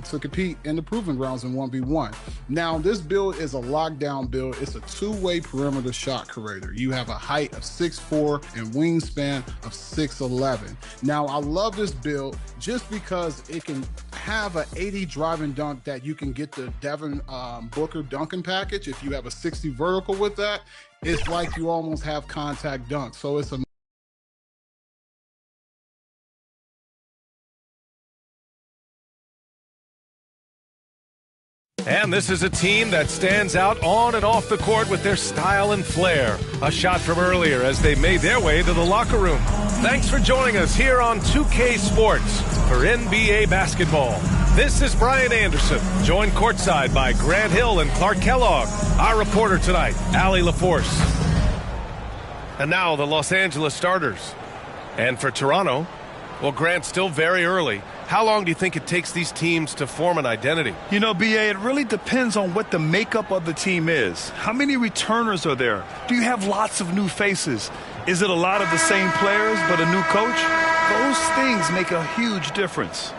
to compete in the proving grounds in 1v1. Now, this build is a lockdown build. It's a two-way perimeter shot creator. You have a height of 6'4" and wingspan of 6'11". Now, I love this build just because it can have an 80 drive and dunk that you can get the Devin Booker dunking package. If you have a 60 vertical with that, it's like you almost have contact dunk. So it's a And this is a team that stands out on and off the court with their style and flair. A shot from earlier as they made their way to the locker room. Thanks for joining us here on 2K Sports for NBA basketball. This is Brian Anderson, joined courtside by Grant Hill and Clark Kellogg. Our reporter tonight, Allie LaForce. And now the Los Angeles starters. And for Toronto, well, Grant, still very early. How long do you think it takes these teams to form an identity? You know, B.A., it really depends on what the makeup of the team is. How many returners are there? Do you have lots of new faces? Is it a lot of the same players but a new coach? Those things make a huge difference.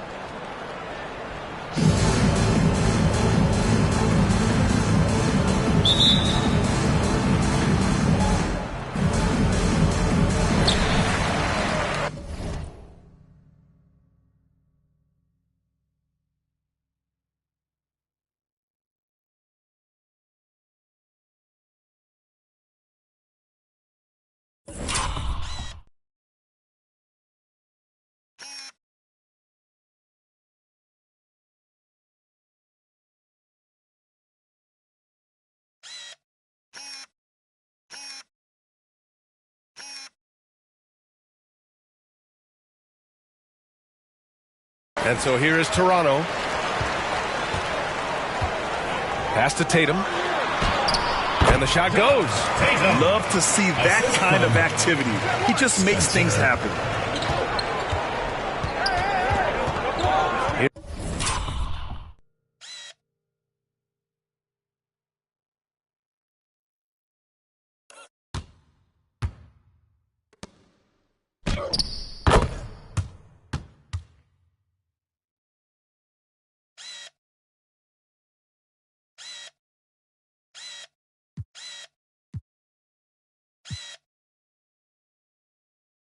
And so here is Toronto. Pass to Tatum. And the shot goes. Love to see that kind of activity. He just makes things happen.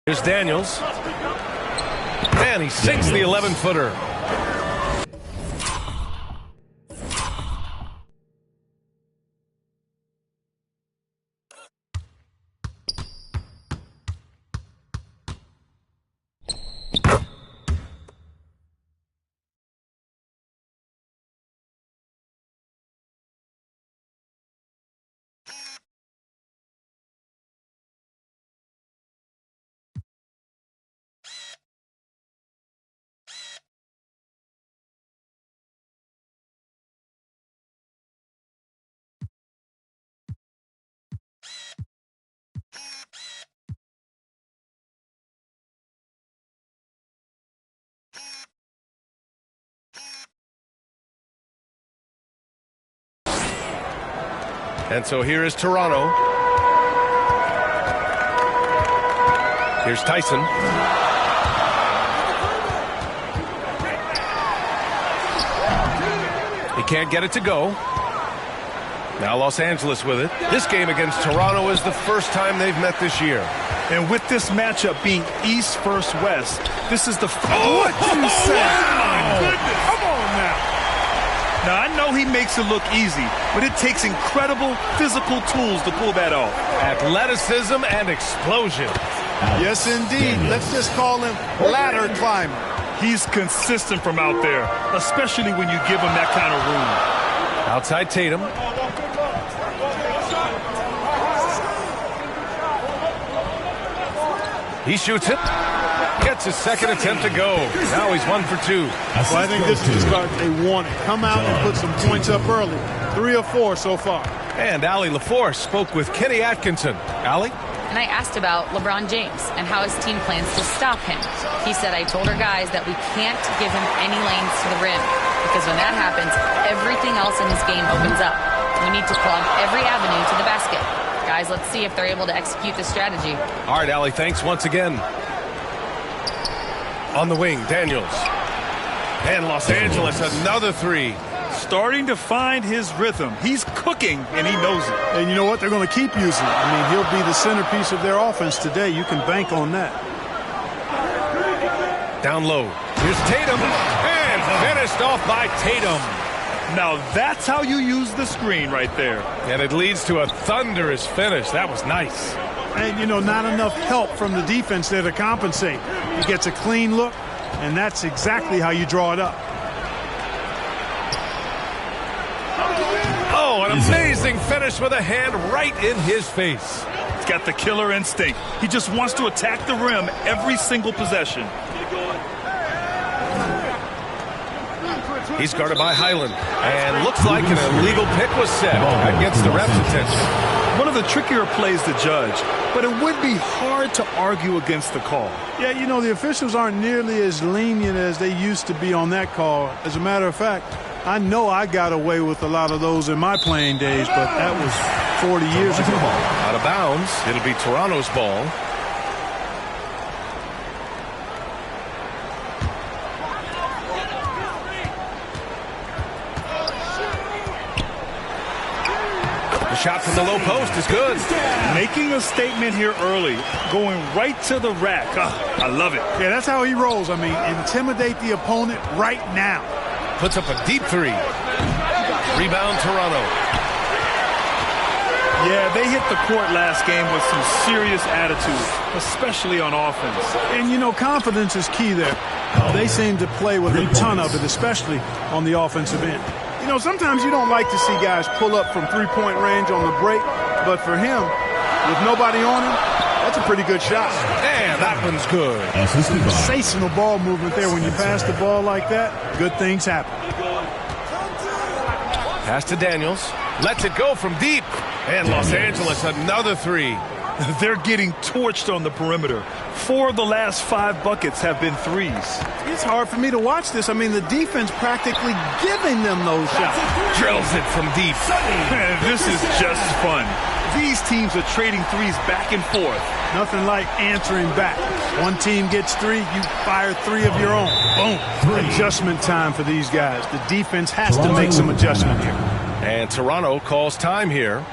Here's Daniels. And he sinks the 11-footer. And so here is Toronto. Here's Tyson. He can't get it to go. Now Los Angeles with it. This game against Toronto is the first time they've met this year. And with this matchup being East versus West, this is the... what did you say? Wow. My goodness. Come on now. Now, I know he makes it look easy, but it takes incredible physical tools to pull that off. Athleticism and explosion. Yes, indeed. Let's just call him ladder climber. He's consistent from out there, especially when you give him that kind of room. Outside Tatum. He shoots it. Gets his second attempt to go. Now he's 1 for 2. Well, I think this is the start they wanted. Come out and put some points up early. 3 or 4 so far. And Allie LaForce spoke with Kenny Atkinson. Allie? And I asked about LeBron James and how his team plans to stop him. He said, I told our guys that we can't give him any lanes to the rim, because when that happens, everything else in his game opens up. We need to plug every avenue to the basket. Guys, let's see if they're able to execute this strategy. All right, Allie, thanks once again. On the wing, Daniels. And Los Angeles, another three. Starting to find his rhythm. He's cooking, and he knows it. And you know what? They're going to keep using it. I mean, he'll be the centerpiece of their offense today. You can bank on that. Down low. Here's Tatum. And finished off by Tatum. Now that's how you use the screen right there. And it leads to a thunderous finish. That was nice. And, you know, not enough help from the defense there to compensate. He gets a clean look, and that's exactly how you draw it up. Oh, an amazing finish with a hand right in his face. He's got the killer instinct. He just wants to attack the rim every single possession. He's guarded by Highland. And looks like an illegal pick was set. That gets the ref's attention. One of the trickier plays to judge, but it would be hard to argue against the call. Yeah, you know, the officials aren't nearly as lenient as they used to be on that call. As a matter of fact, I know I got away with a lot of those in my playing days, but that was 40 years ago. Out of bounds. It'll be Toronto's ball. The shot from the low post is good. Making a statement here early, going right to the rack. I love it. Yeah, that's how he rolls. I mean, intimidate the opponent right now. Puts up a deep three. Rebound, Toronto. Yeah, they hit the court last game with some serious attitude, especially on offense. And, you know, confidence is key there. They seem to play with a ton of it, especially on the offensive end. You know, sometimes you don't like to see guys pull up from three-point range on the break, but for him, with nobody on him, that's a pretty good shot. And that one's good. Sensational ball movement there. When you pass the ball like that, good things happen. Pass to Daniels. Lets it go from deep. And Los Angeles, another three. They're getting torched on the perimeter. 4 of the last 5 buckets have been threes. It's hard for me to watch this. I mean, the defense practically giving them those shots. Drills it from deep. This is just fun. These teams are trading threes back and forth. Nothing like answering back. One team gets 3, you fire 3 of your own. Boom. Adjustment time for these guys. The defense has to make some adjustment here. And Toronto calls time here.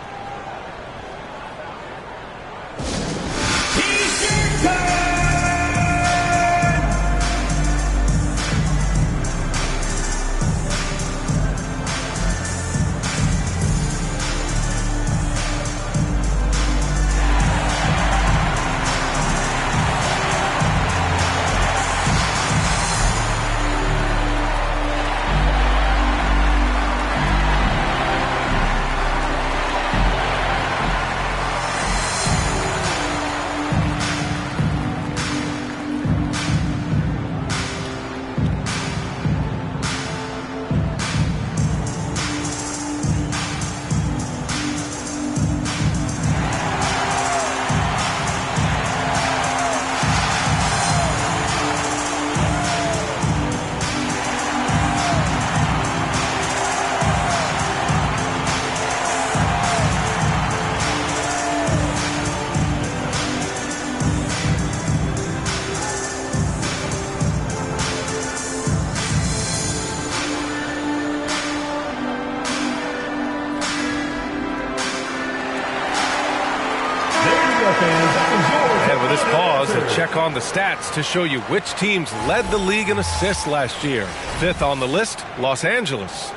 And with this pause, a check on the stats to show you which teams led the league in assists last year. 5th on the list, Los Angeles.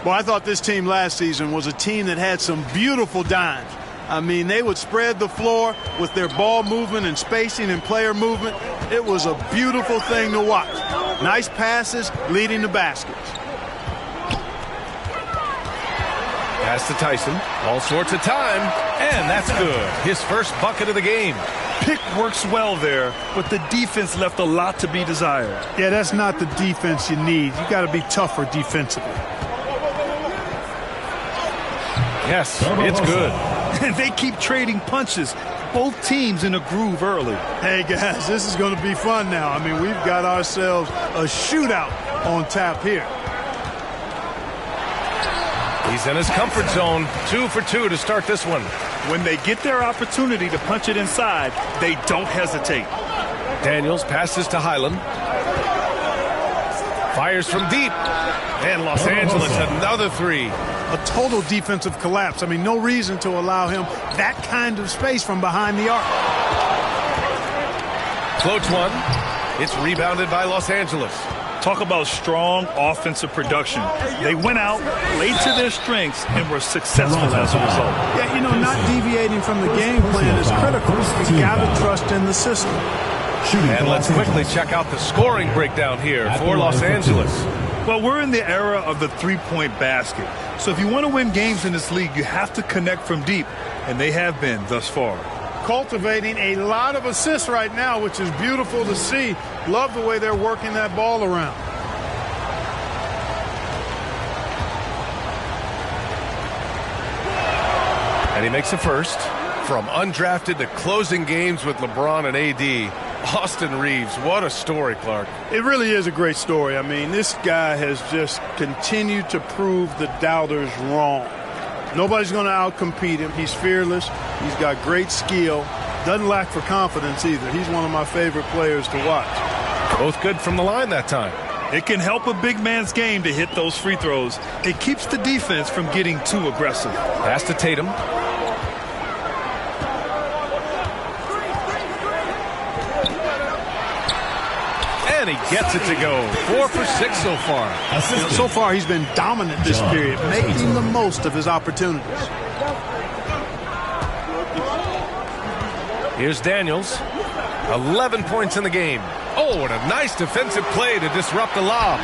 Well, I thought this team last season was a team that had some beautiful dimes. I mean, they would spread the floor with their ball movement and spacing and player movement. It was a beautiful thing to watch. Nice passes leading to baskets. Pass to Tyson. All sorts of time. And that's good. His first bucket of the game. Pick works well there, but the defense left a lot to be desired. Yeah, that's not the defense you need. You got to be tougher defensively. Yes, it's good. And they keep trading punches. Both teams in a groove early. Hey, guys, this is going to be fun now. I mean, we've got ourselves a shootout on tap here. He's in his comfort zone. 2 for 2 to start this one. When they get their opportunity to punch it inside, they don't hesitate. Daniels passes to Highland. Fires from deep. And Los Angeles, another three. A total defensive collapse. I mean, no reason to allow him that kind of space from behind the arc. Floats one. It's rebounded by Los Angeles. Talk about strong offensive production. They went out, played to their strengths, and were successful as a result. Yeah, you know, not deviating from the game plan is critical. You got to trust in the system. And let's quickly check out the scoring breakdown here for Los Angeles. Well, we're in the era of the three-point basket. So if you want to win games in this league, you have to connect from deep, and they have been thus far. Cultivating a lot of assists right now, which is beautiful to see. Love the way they're working that ball around. And he makes the first. From undrafted to closing games with LeBron and AD, Austin Reaves, what a story, Clark. It really is a great story. I mean, this guy has just continued to prove the doubters wrong. Nobody's going to outcompete him. He's fearless. He's got great skill. Doesn't lack for confidence either. He's one of my favorite players to watch. Both good from the line that time. It can help a big man's game to hit those free throws. It keeps the defense from getting too aggressive. Pass to Tatum. And he gets it to go. 4 for 6 so far. You know, so far, he's been dominant this period, making the most of his opportunities. Here's Daniels. 11 points in the game. Oh, and a nice defensive play to disrupt the lob.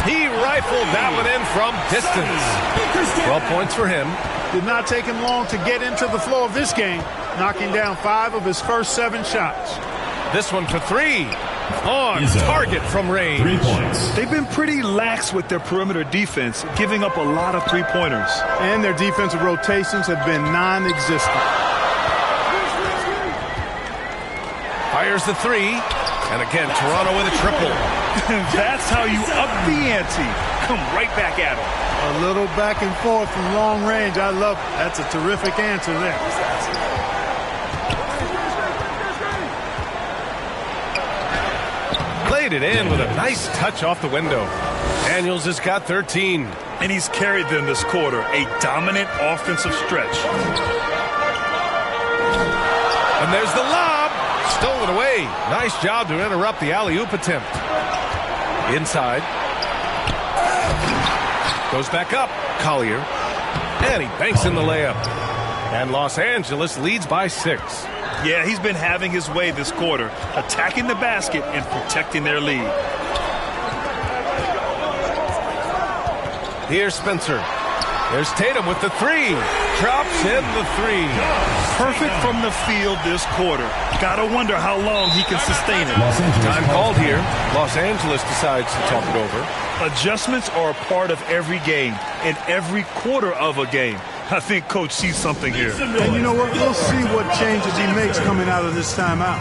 He rifled that one in from distance. 12 points for him. Did not take him long to get into the flow of this game, knocking down 5 of his first 7 shots. This one for 3. On target from range. 3 points. They've been pretty lax with their perimeter defense, giving up a lot of three-pointers. And their defensive rotations have been non-existent. Fires the 3. And again, Toronto with a triple. That's how you up the ante. Come right back at him. A little back and forth from long range. I love it. That's a terrific answer there. Played it in with a nice touch off the window. Daniels has got 13. And he's carried them this quarter. A dominant offensive stretch. And there's the lob. Stolen away. Nice job to interrupt the alley-oop attempt. Inside. Goes back up. Collier. And he banks in the layup. And Los Angeles leads by 6. Yeah, he's been having his way this quarter, attacking the basket and protecting their lead. Here's Spencer. There's Tatum with the 3. Drops in the 3. Perfect from the field this quarter. Gotta wonder how long he can sustain it. Time called here. Los Angeles decides to talk it over. Adjustments are a part of every game and every quarter of a game. I think Coach sees something here. And you know what? We'll see what changes he makes coming out of this timeout.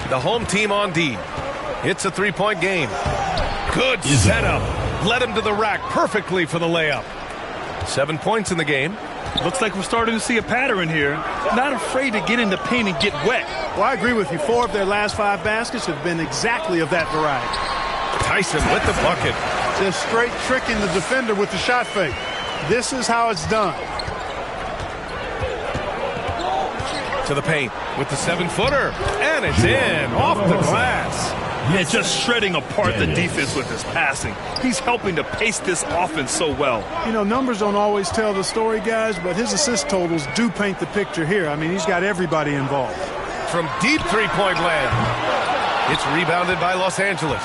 The home team on D. It's a 3-point game. Good setup. Led him to the rack perfectly for the layup. 7 points in the game. Looks like we're starting to see a pattern here. Not afraid to get in the paint and get wet. Well, I agree with you. 4 of their last 5 baskets have been exactly of that variety. Tyson with the bucket. Just straight tricking the defender with the shot fake. This is how it's done. To the paint with the 7-footer. And it's in. Off the glass. Yeah, just shredding apart the defense with his passing. He's helping to pace this offense so well. You know, numbers don't always tell the story, guys, but his assist totals do paint the picture here. I mean, he's got everybody involved. From deep 3-point land. It's rebounded by Los Angeles.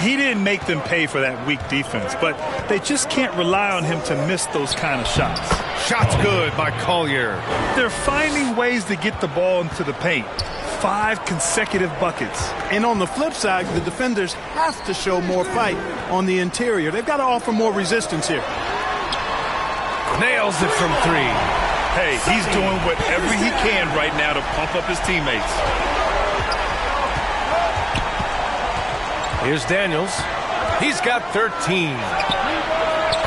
He didn't make them pay for that weak defense, but they just can't rely on him to miss those kind of shots. Shots good by Collier. They're finding ways to get the ball into the paint. 5 consecutive buckets. And on the flip side, the defenders have to show more fight on the interior. They've got to offer more resistance here. Nails it from 3. Hey, he's doing whatever he can right now to pump up his teammates. Here's Daniels. He's got 13.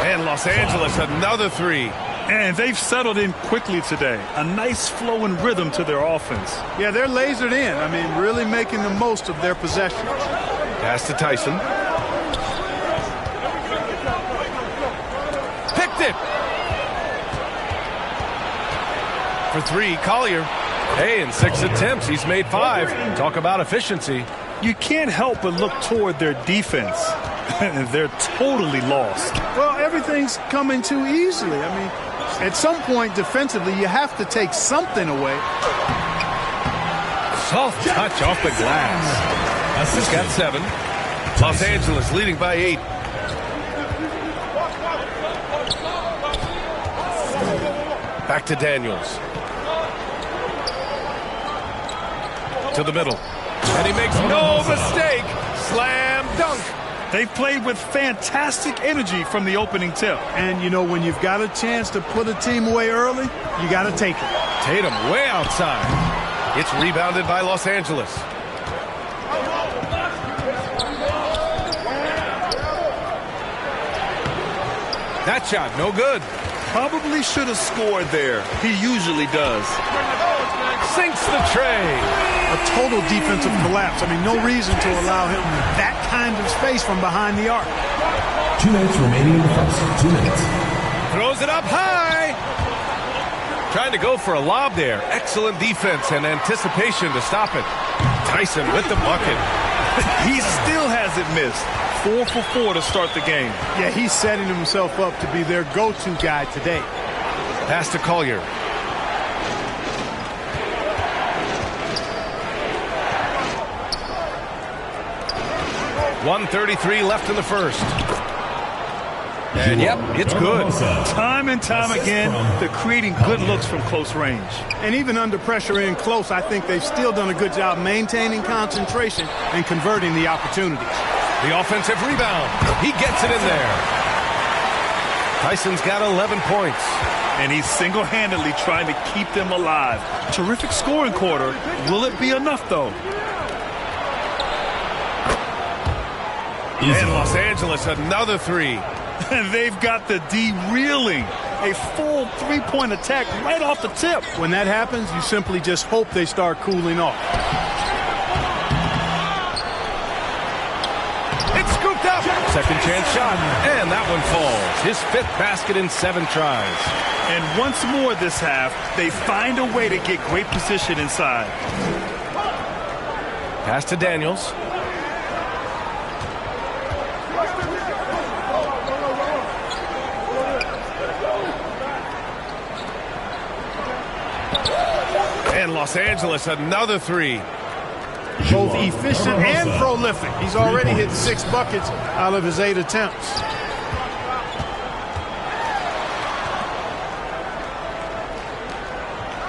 And Los Angeles, another three. And they've settled in quickly today. A nice flow and rhythm to their offense. Yeah, they're lasered in. I mean, really making the most of their possessions. Pass to Tyson. Picked it. For three, Collier. Hey, in 6 attempts, he's made 5. Talk about efficiency. You can't help but look toward their defense. They're totally lost. Well, everything's coming too easily. I mean, at some point defensively, you have to take something away. Soft touch off the glass. He's got 7. Los Angeles leading by 8. Back to Daniels. To the middle. And he makes no mistake. Slam dunk. They've played with fantastic energy from the opening tip. And, you know, when you've got a chance to put a team away early, you got to take it. Tatum way outside. It's rebounded by Los Angeles. That shot, no good. Probably should have scored there. He usually does. Sinks the tray. A total defensive collapse. I mean, no reason to allow him that kind of space from behind the arc. 2 minutes remaining in the first. 2 minutes. Throws it up high. Trying to go for a lob there. Excellent defense and anticipation to stop it. Tyson with the bucket. He still hasn't missed. 4 for 4 to start the game. Yeah, he's setting himself up to be their go-to guy today. Pass to Collier. .133 left in the first. And yep, it's good. Time and time again, they're creating good looks from close range. And even under pressure in close, I think they've still done a good job maintaining concentration and converting the opportunities. The offensive rebound. He gets it in there. Tyson's got 11 points. And he's single-handedly trying to keep them alive. Terrific scoring quarter. Will it be enough, though? And Los Angeles, another three. And they've got the D reeling. A full three-point attack right off the tip. When that happens, you simply just hope they start cooling off. It's scooped up. Second chance shot. And that one falls. His 5th basket in 7 tries. And once more this half, they find a way to get great position inside. Pass to Daniels. And Los Angeles, another three. Both efficient and prolific. He's already hit 6 buckets out of his 8 attempts.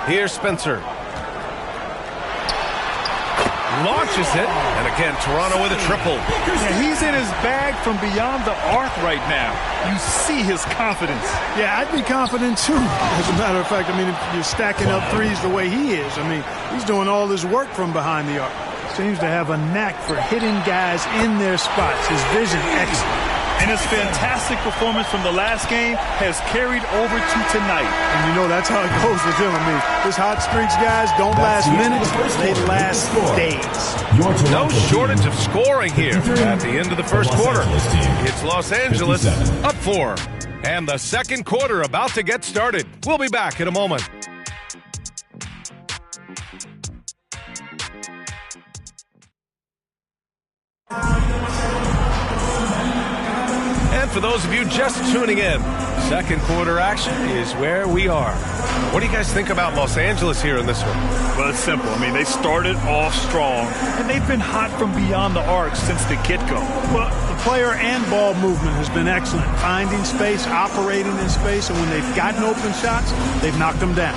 Here's Spencer. Launches it. And again, Toronto with a triple. Yeah, he's in his bag from beyond the arc right now. You see his confidence. Yeah, I'd be confident too. As a matter of fact, I mean, if you're stacking up threes the way he is, I mean, he's doing all his work from behind the arc. Seems to have a knack for hitting guys in their spots. His vision, excellent. And his fantastic performance from the last game has carried over to tonight. And you know, that's how it goes with him. I mean, his hot streaks, guys, don't last minutes. They last days. No shortage of scoring here at the end of the first quarter. It's Los Angeles up 4. And the second quarter about to get started. We'll be back in a moment. And for those of you just tuning in, second quarter action is where we are. What do you guys think about Los Angeles here in this one? Well, it's simple. I mean, they started off strong, and they've been hot from beyond the arc since the get-go. Well, the player and ball movement has been excellent. Finding space, operating in space, and when they've gotten open shots, they've knocked them down.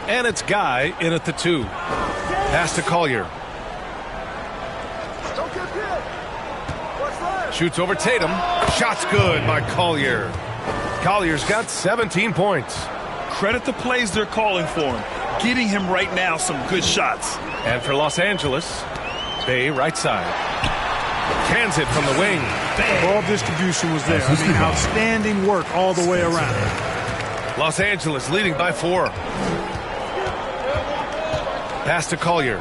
And it's Guy in at the 2. Pass to Collier. Shoots over Tatum. Shot's good by Collier. Collier's got 17 points. Credit the plays they're calling for him. getting him right now some good shots. And for Los Angeles, Bay right side. Cans it from the wing. Ball distribution was there. I mean, outstanding work all the way around. Los Angeles leading by 4. Pass to Collier.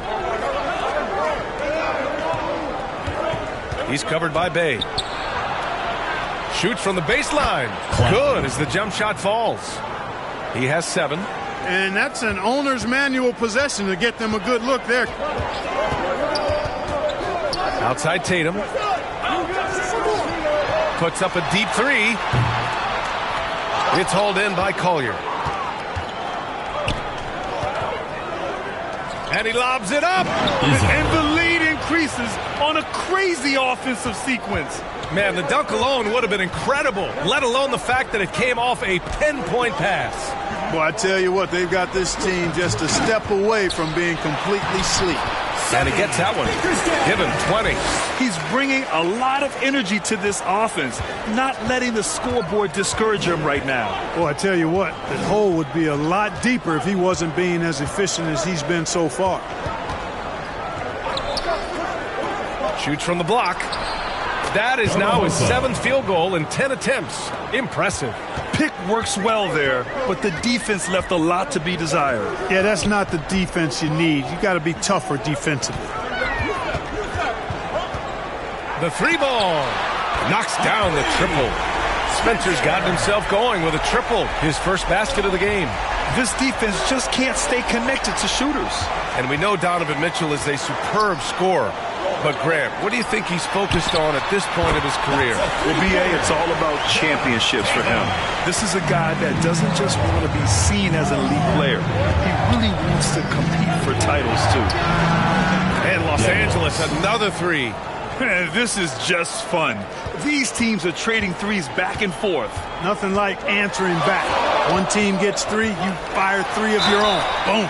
He's covered by Bay. Shoots from the baseline. Good as the jump shot falls. He has 7. And that's an owner's manual possession to get them a good look there. Outside Tatum. Puts up a deep 3. It's hauled in by Collier. And he lobs it up. And the lead increases on a crazy offensive sequence. Man, the dunk alone would have been incredible, let alone the fact that it came off a pinpoint pass. Boy, I tell you what, they've got this team just a step away from being completely sleep. And he gets that one. Give him 20. He's bringing a lot of energy to this offense, not letting the scoreboard discourage him right now. Boy, I tell you what, the hole would be a lot deeper if he wasn't being as efficient as he's been so far. Shoots from the block. That is now his 7th field goal in 10 attempts. Impressive. Pick works well there, but the defense left a lot to be desired. Yeah, that's not the defense you need. You got to be tougher defensively. The 3-ball knocks down the triple. Spencer's gotten himself going with a triple, his first basket of the game. This defense just can't stay connected to shooters. And we know Donovan Mitchell is a superb scorer. But, Grant, what do you think he's focused on at this point of his career? Well, B.A., it's all about championships for him. This is a guy that doesn't just want to be seen as an elite player. He really wants to compete for titles, too. And Los Angeles, another 3. This is just fun. These teams are trading threes back and forth. Nothing like answering back. One team gets 3, you fire 3 of your own. Boom.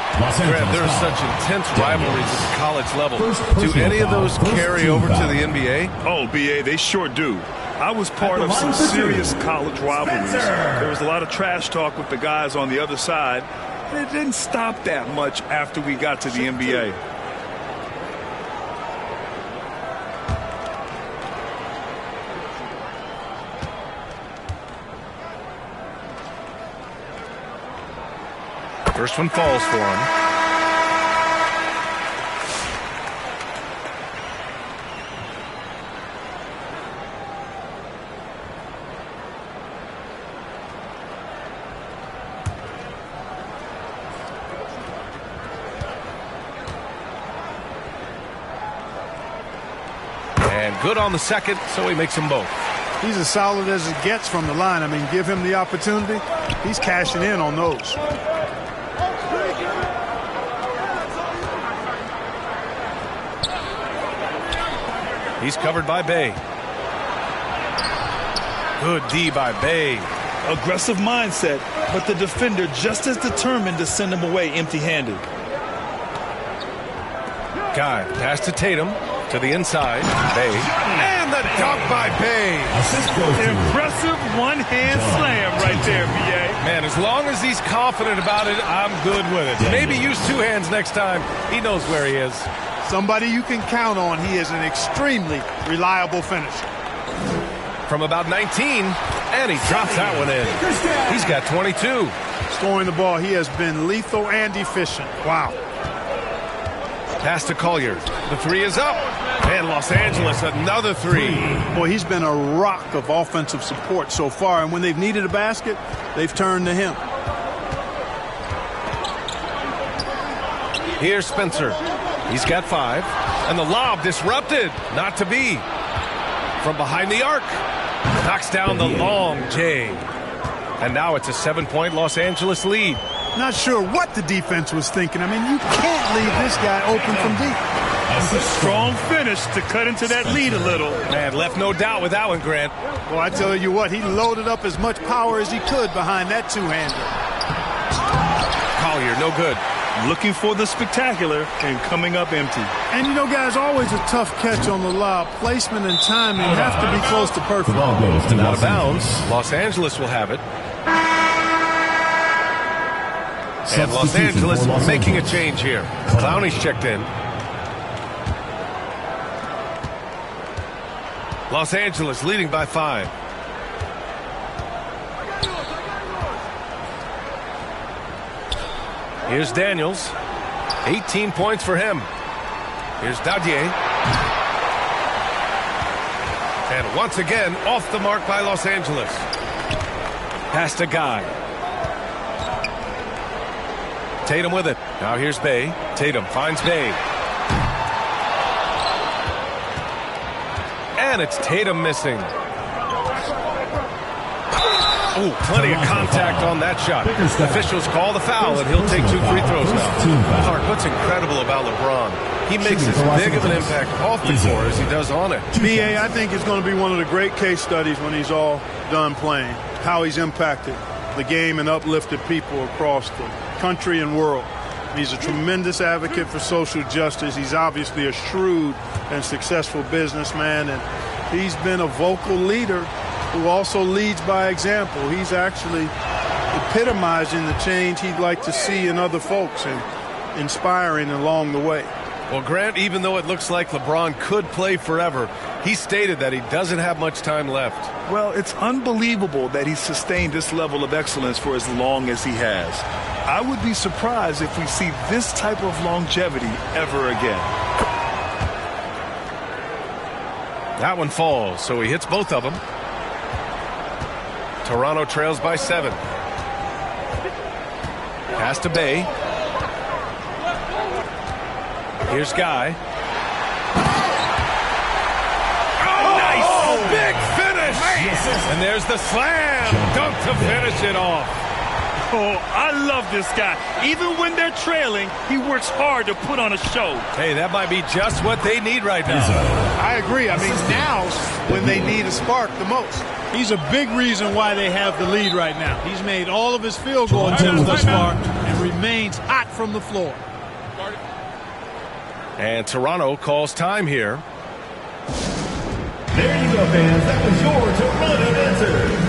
Grant, there's such intense rivalries at the college level. Do any of those carry over to the NBA? Oh, B.A., they sure do. I was part of some serious college rivalries. There was a lot of trash talk with the guys on the other side. It didn't stop that much after we got to the NBA. First one falls for him. And good on the second, so he makes them both. He's as solid as it gets from the line. I mean, give him the opportunity. He's cashing in on those. He's covered by Bay. Good D by Bay. Aggressive mindset, but the defender just as determined to send him away empty-handed. Guy, pass to Tatum, to the inside. Bay. And the dunk by Bay. Impressive one-hand slam right there, B.A. Man, as long as he's confident about it, I'm good with it. Maybe use 2 hands next time. He knows where he is. Somebody you can count on. He is an extremely reliable finisher. From about 19, and he drops that one in. He's got 22. Scoring the ball, he has been lethal and efficient. Wow. Pass to Collier. The 3 is up. And Los Angeles, another 3. Boy, he's been a rock of offensive support so far, and when they've needed a basket, they've turned to him. Here's Spencer. He's got 5. And the lob disrupted. Not to be. From behind the arc. Knocks down the long J. And now it's a 7-point Los Angeles lead. Not sure what the defense was thinking. I mean, you can't leave this guy open from deep. That's a strong finish to cut into that lead a little. Man, left no doubt with that one, Grant. Well, I tell you what, he loaded up as much power as he could behind that 2-hander. Collier, no good. Looking for the spectacular and coming up empty. And you know, guys, always a tough catch on the lob. Placement and timing have to be close to perfect. The ball goes to Out of bounds. Los Angeles will have it. And Los Angeles making a change here. Clowney's checked in. Los Angeles leading by 5. Here's Daniels. 18 points for him. Here's Dadier. And once again, off the mark by Los Angeles. Pass to Guy. Tatum with it. Now here's Bay. Tatum finds Bay. And it's Tatum missing. Oh, plenty of contact on that shot. Officials call the foul, and he'll take 2 free throws now. Clark, what's incredible about LeBron, he makes as big of an impact off the floor as he does on it. B.A., I think it's going to be one of the great case studies when he's all done playing, how he's impacted the game and uplifted people across the country and world. He's a tremendous advocate for social justice. He's obviously a shrewd and successful businessman, and he's been a vocal leader who also leads by example. He's actually epitomizing the change he'd like to see in other folks and inspiring along the way. Well, Grant, even though it looks like LeBron could play forever, he stated that he doesn't have much time left. Well, it's unbelievable that he's sustained this level of excellence for as long as he has. I would be surprised if we see this type of longevity ever again. That one falls, so he hits both of them. Toronto trails by 7. Pass to Bay. Here's Guy. Oh, nice! Big finish! And there's the slam! Dunk to finish it off. Oh, I love this guy. Even when they're trailing, he works hard to put on a show. Hey, that might be just what they need right now. I agree. I mean, now's when they need a spark the most. He's a big reason why they have the lead right now. He's made all of his field goal attempts thus far and remains hot from the floor. And Toronto calls time here. There you go, fans. That was your Toronto answer.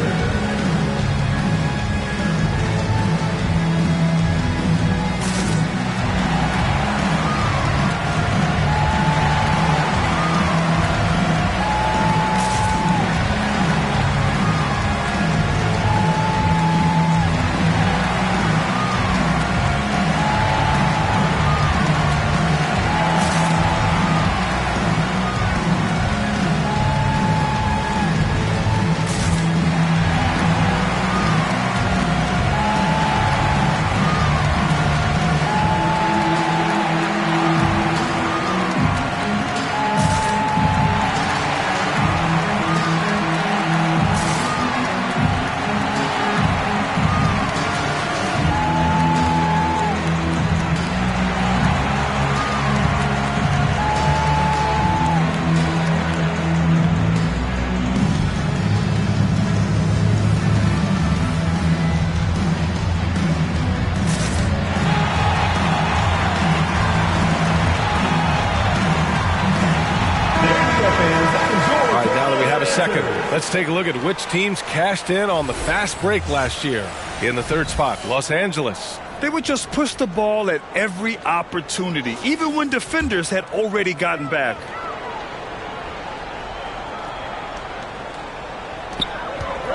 Let's take a look at which teams cashed in on the fast break last year. In the 3rd spot, Los Angeles. They would just push the ball at every opportunity, even when defenders had already gotten back.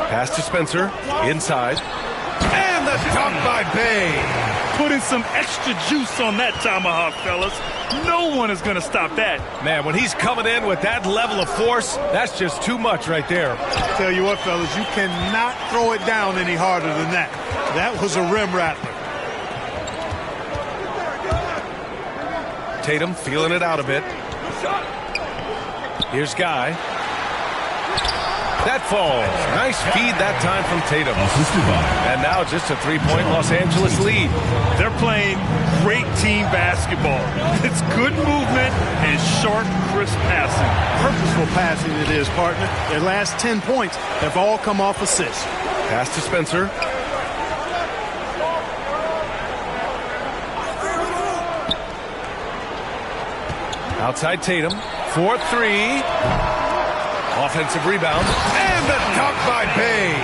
Pass to Spencer, inside. And the dunk by Bay. Putting some extra juice on that tomahawk, fellas. No one is going to stop that. Man, when he's coming in with that level of force, that's just too much right there. Tell you what, fellas, you cannot throw it down any harder than that. That was a rim rattler. Tatum feeling it out a bit. Here's Guy. That falls. Nice feed that time from Tatum. And now just a 3-point Los Angeles lead. They're playing great team basketball. It's good movement and sharp, crisp passing. Purposeful passing it is, partner. Their last 10 points have all come off assists. Pass to Spencer. Outside Tatum. 4-3. Offensive rebound. And the dunk by Bay.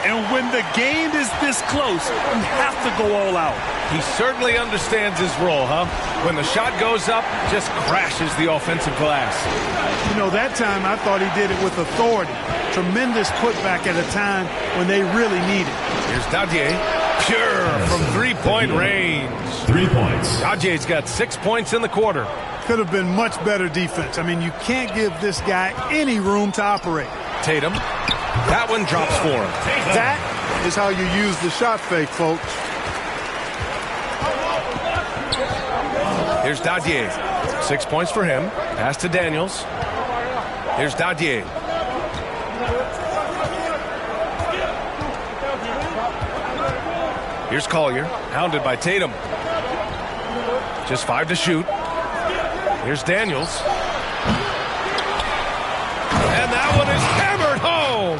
And when the game is this close, you have to go all out. He certainly understands his role, huh? When the shot goes up, just crashes the offensive glass. You know, that time I thought he did it with authority. Tremendous putback at a time when they really need it. Here's Dadier. Pure from three-point range. 3 points. Dadier's got 6 points in the quarter. Could have been much better defense. I mean, you can't give this guy any room to operate. Tatum. That one drops for him. That is how you use the shot fake, folks. Here's Dadier. 6 points for him. Pass to Daniels. Here's Dadier. Here's Collier. Hounded by Tatum. Just 5 to shoot. Here's Daniels. And that one is hammered home.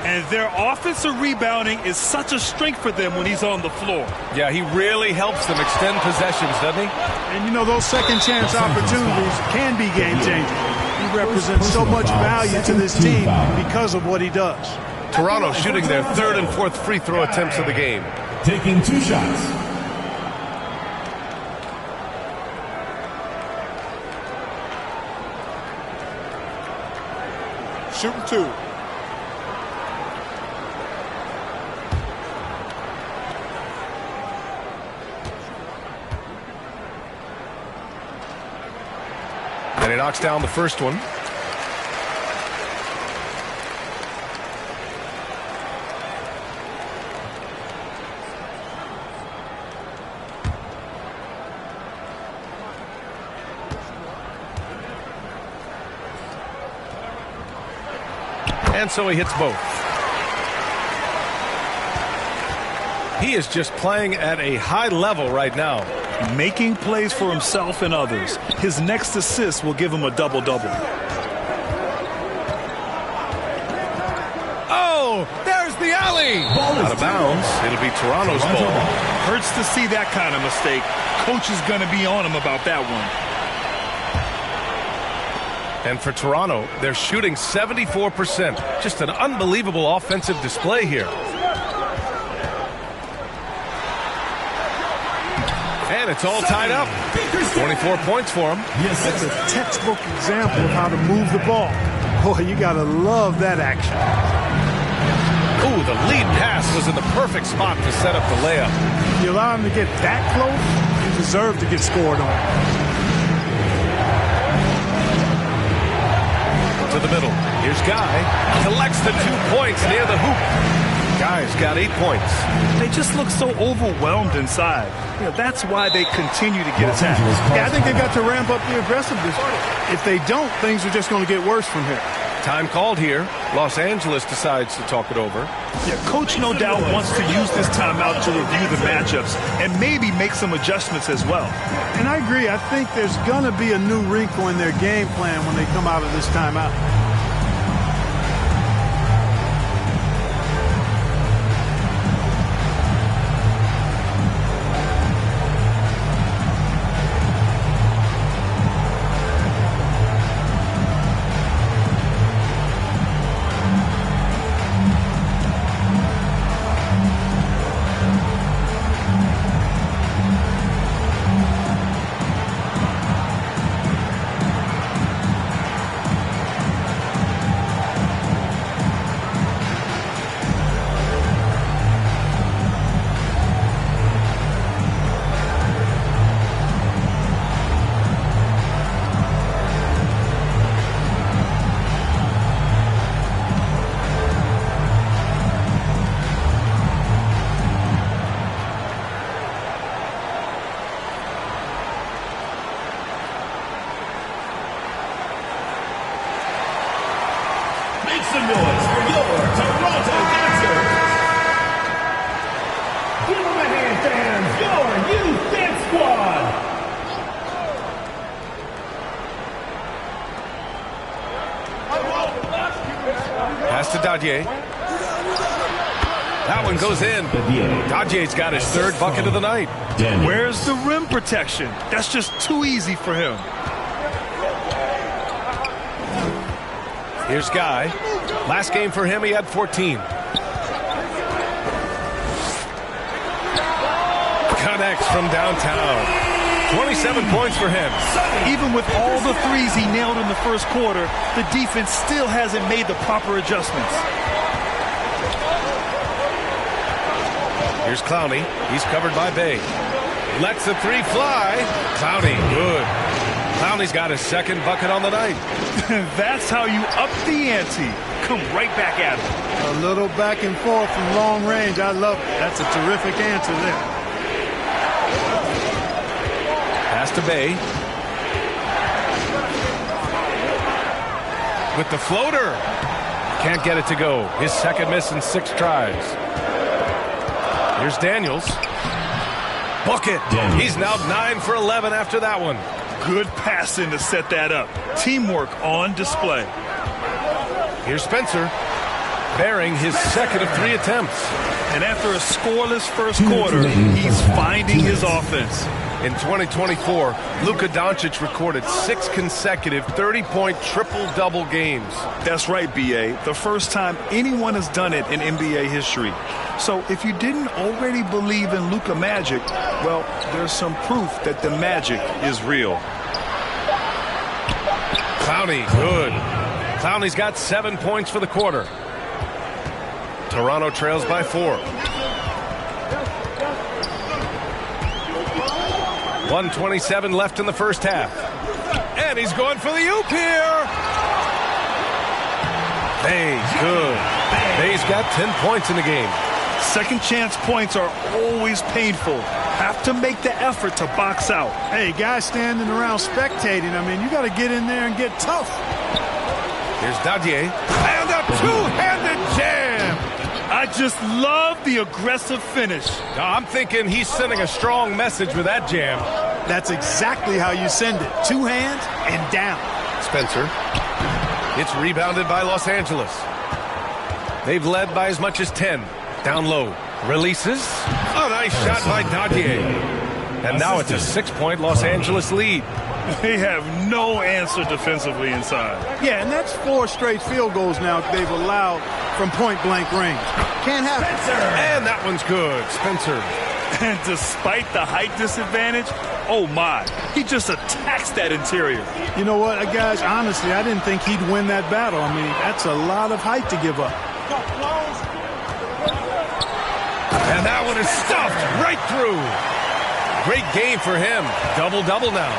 And their offensive rebounding is such a strength for them when he's on the floor. Yeah, he really helps them extend possessions, doesn't he? And you know, those second chance opportunities can be game-changing. He represents so much value to this team because of what he does. Toronto shooting their third and fourth free throw attempts of the game. Taking 2 shots. Shooting 2. And he knocks down the first one. And so he hits both. He is just playing at a high level right now. Making plays for himself and others. His next assist will give him a double-double. Oh, there's the alley. Out of bounds. It'll be Toronto's ball. Hurts to see that kind of mistake. Coach is going to be on him about that one. And for Toronto, they're shooting 74%. Just an unbelievable offensive display here. And it's all tied up. 24 points for him. That's a textbook example of how to move the ball. Boy, you got to love that action. Ooh, the lead pass was in the perfect spot to set up the layup. If you allow him to get that close, you deserve to get scored on. To the middle. Here's Guy. Collects the 2 points near the hoop. Guy's got 8 points. They just look so overwhelmed inside. You know, that's why they continue to get attacked. Yeah, I think they've got to ramp up the aggressiveness. If they don't, things are just going to get worse from here. Time called here. Los Angeles decides to talk it over. Yeah, Coach no doubt wants to use this timeout to review the matchups and maybe make some adjustments as well. And I agree. I think there's going to be a new wrinkle in their game plan when they come out of this timeout. Make some noise for your Toronto Raptors. Give them a hand, fans. Your Youth Dance Squad. Pass to Dadier. That one goes in. Dadier's got his third bucket of the night. Where's the rim protection? That's just too easy for him. Here's Guy. Last game for him, he had 14. Banks from downtown. 27 points for him. Even with all the threes he nailed in the first quarter, the defense still hasn't made the proper adjustments. Here's Clowney. He's covered by Bay. Lets the three fly. Clowney, good. Clowney's got his second bucket on the night. That's how you up the ante. Come right back at him. A little back and forth from long range. I love it. That's a terrific answer there. Pass to Bay. With the floater. Can't get it to go. His second miss in 6 tries. Here's Daniels. Bucket. He's now 9 for 11 after that one. Good passing to set that up. Teamwork on display. Here's Spencer. Bearing his second of 3 attempts. And after a scoreless first quarter, he's finding his offense. In 2024, Luka Doncic recorded 6 consecutive 30-point triple-double games. That's right, B.A. The first time anyone has done it in NBA history. So if you didn't already believe in Luka Magic, well, there's some proof that the magic is real. Clowney, good. Clowney's got 7 points for the quarter. Toronto trails by 4. 1:27 left in the first half. And he's going for the oop here. Bay, good. Bay's got 10 points in the game. Second chance points are always painful. Have to make the effort to box out. Hey, guys standing around spectating, I mean, you got to get in there and get tough. Here's Dadier. And a two-handed jam. I just love the aggressive finish. Now, I'm thinking he's sending a strong message with that jam. That's exactly how you send it. 2 hands and down. Spencer. It's rebounded by Los Angeles. They've led by as much as 10. Down low. Releases. A nice shot by Dadier. And now it's a 6-point Los Angeles lead. They have no answer defensively inside. Yeah, and that's 4 straight field goals now they've allowed from point-blank range. Can't happen. And that one's good. Spencer. And despite the height disadvantage, oh my, he just attacks that interior. You know what, guys, honestly, I didn't think he'd win that battle. I mean, that's a lot of height to give up. And that one is stuffed right through. Great game for him. Double-double now.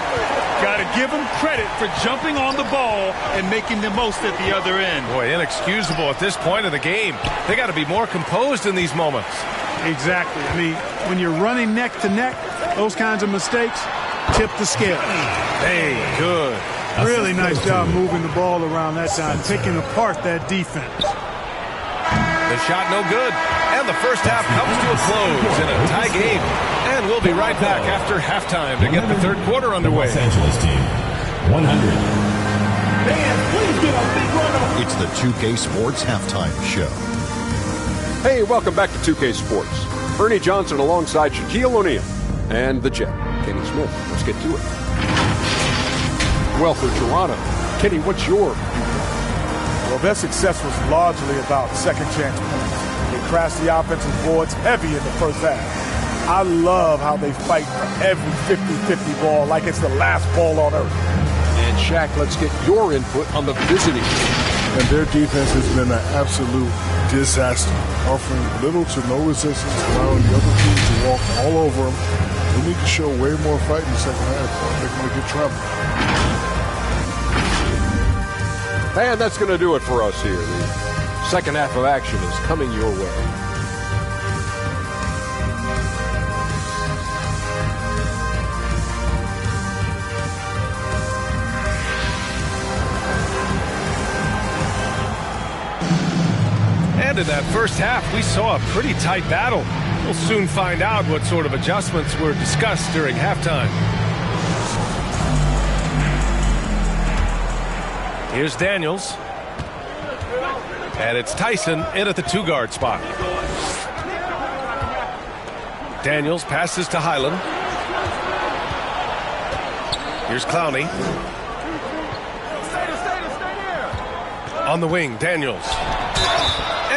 Got to give him credit for jumping on the ball and making the most at the other end. Boy, inexcusable at this point of the game. They got to be more composed in these moments. Exactly. I mean, when you're running neck to neck, those kinds of mistakes tip the scale. Hey, good. Really nice job moving the ball around that time, picking apart that defense. The shot no good. And the first half comes to a close in a tie game. And we'll be right back after halftime to get the third quarter underway. Los Angeles team, 100. It's the 2K Sports Halftime Show. Hey, welcome back to 2K Sports. Ernie Johnson alongside Shaquille O'Neal and the Jet, Kenny Smith. Let's get to it. Well, for Toronto, Kenny, what's your view? Well, their success was largely about second chance points. They crashed the offensive boards heavy in the first half. I love how they fight for every 50-50 ball like it's the last ball on earth. And Shaq, let's get your input on the visiting team. And their defense has been an absolute disaster, offering little to no resistance, allowing the other team to walk all over them. They need to show way more fight in the second half, or they're going to get trouble. And that's going to do it for us here. The second half of action is coming your way. And in that first half, we saw a pretty tight battle. We'll soon find out what sort of adjustments were discussed during halftime. Here's Daniels. And it's Tyson in at the 2-guard spot. Daniels passes to Highland. Here's Clowney. On the wing, Daniels.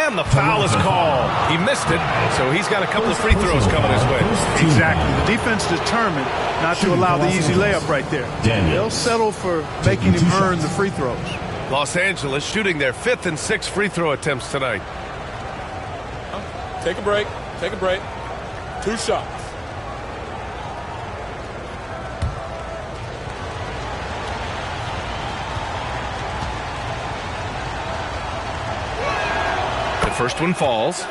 And the foul is called. He missed it, so he's got a couple of free throws coming his way. Exactly. The defense determined not to allow the easy layup right there. They'll settle for making him earn the free throws. Los Angeles shooting their 5th and 6th free throw attempts tonight. Take a break. Take a break. 2 shots. The first one falls.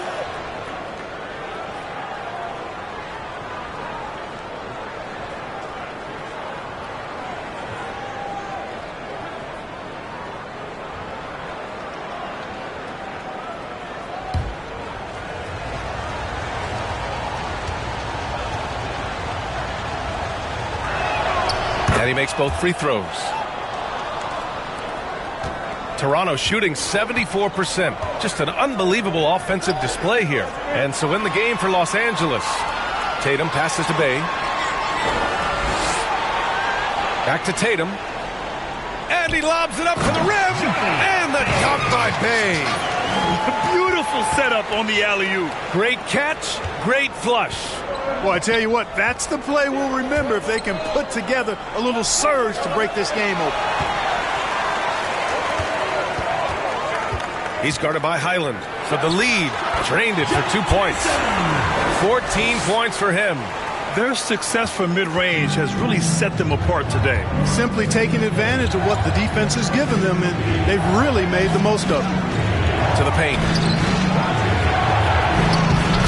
And he makes both free throws. Toronto shooting 74%. Just an unbelievable offensive display here. And so in the game for Los Angeles. Tatum passes to Bey. Back to Tatum. And he lobs it up to the rim. And the dunk by Bey. Beautiful setup on the alley-oop. Great catch, great flush. Well, I tell you what, that's the play we'll remember if they can put together a little surge to break this game open. He's guarded by Highland for the lead. Drained it for 2 points. 14 points for him. Their success from mid-range has really set them apart today. Simply taking advantage of what the defense has given them, and they've really made the most of it. To the paint.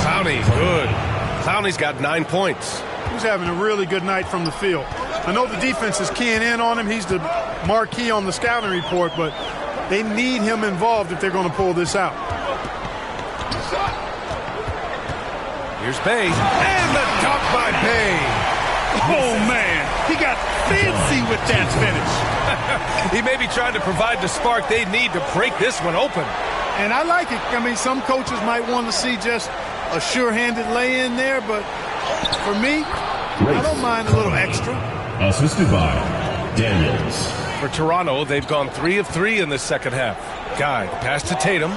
Clowney, good. Clowney's got 9 points. He's having a really good night from the field. I know the defense is keying in on him. He's the marquee on the scouting report, but they need him involved if they're going to pull this out. Here's Bey. And the dunk by Bey. Oh, man. He got fancy with that finish. He may be trying to provide the spark they need to break this one open. And I like it. I mean, some coaches might want to see just a sure-handed lay-in there, but for me, I don't mind a little extra. Assisted by Daniels. For Toronto, they've gone 3 of 3 in this second half. Guy, pass to Tatum.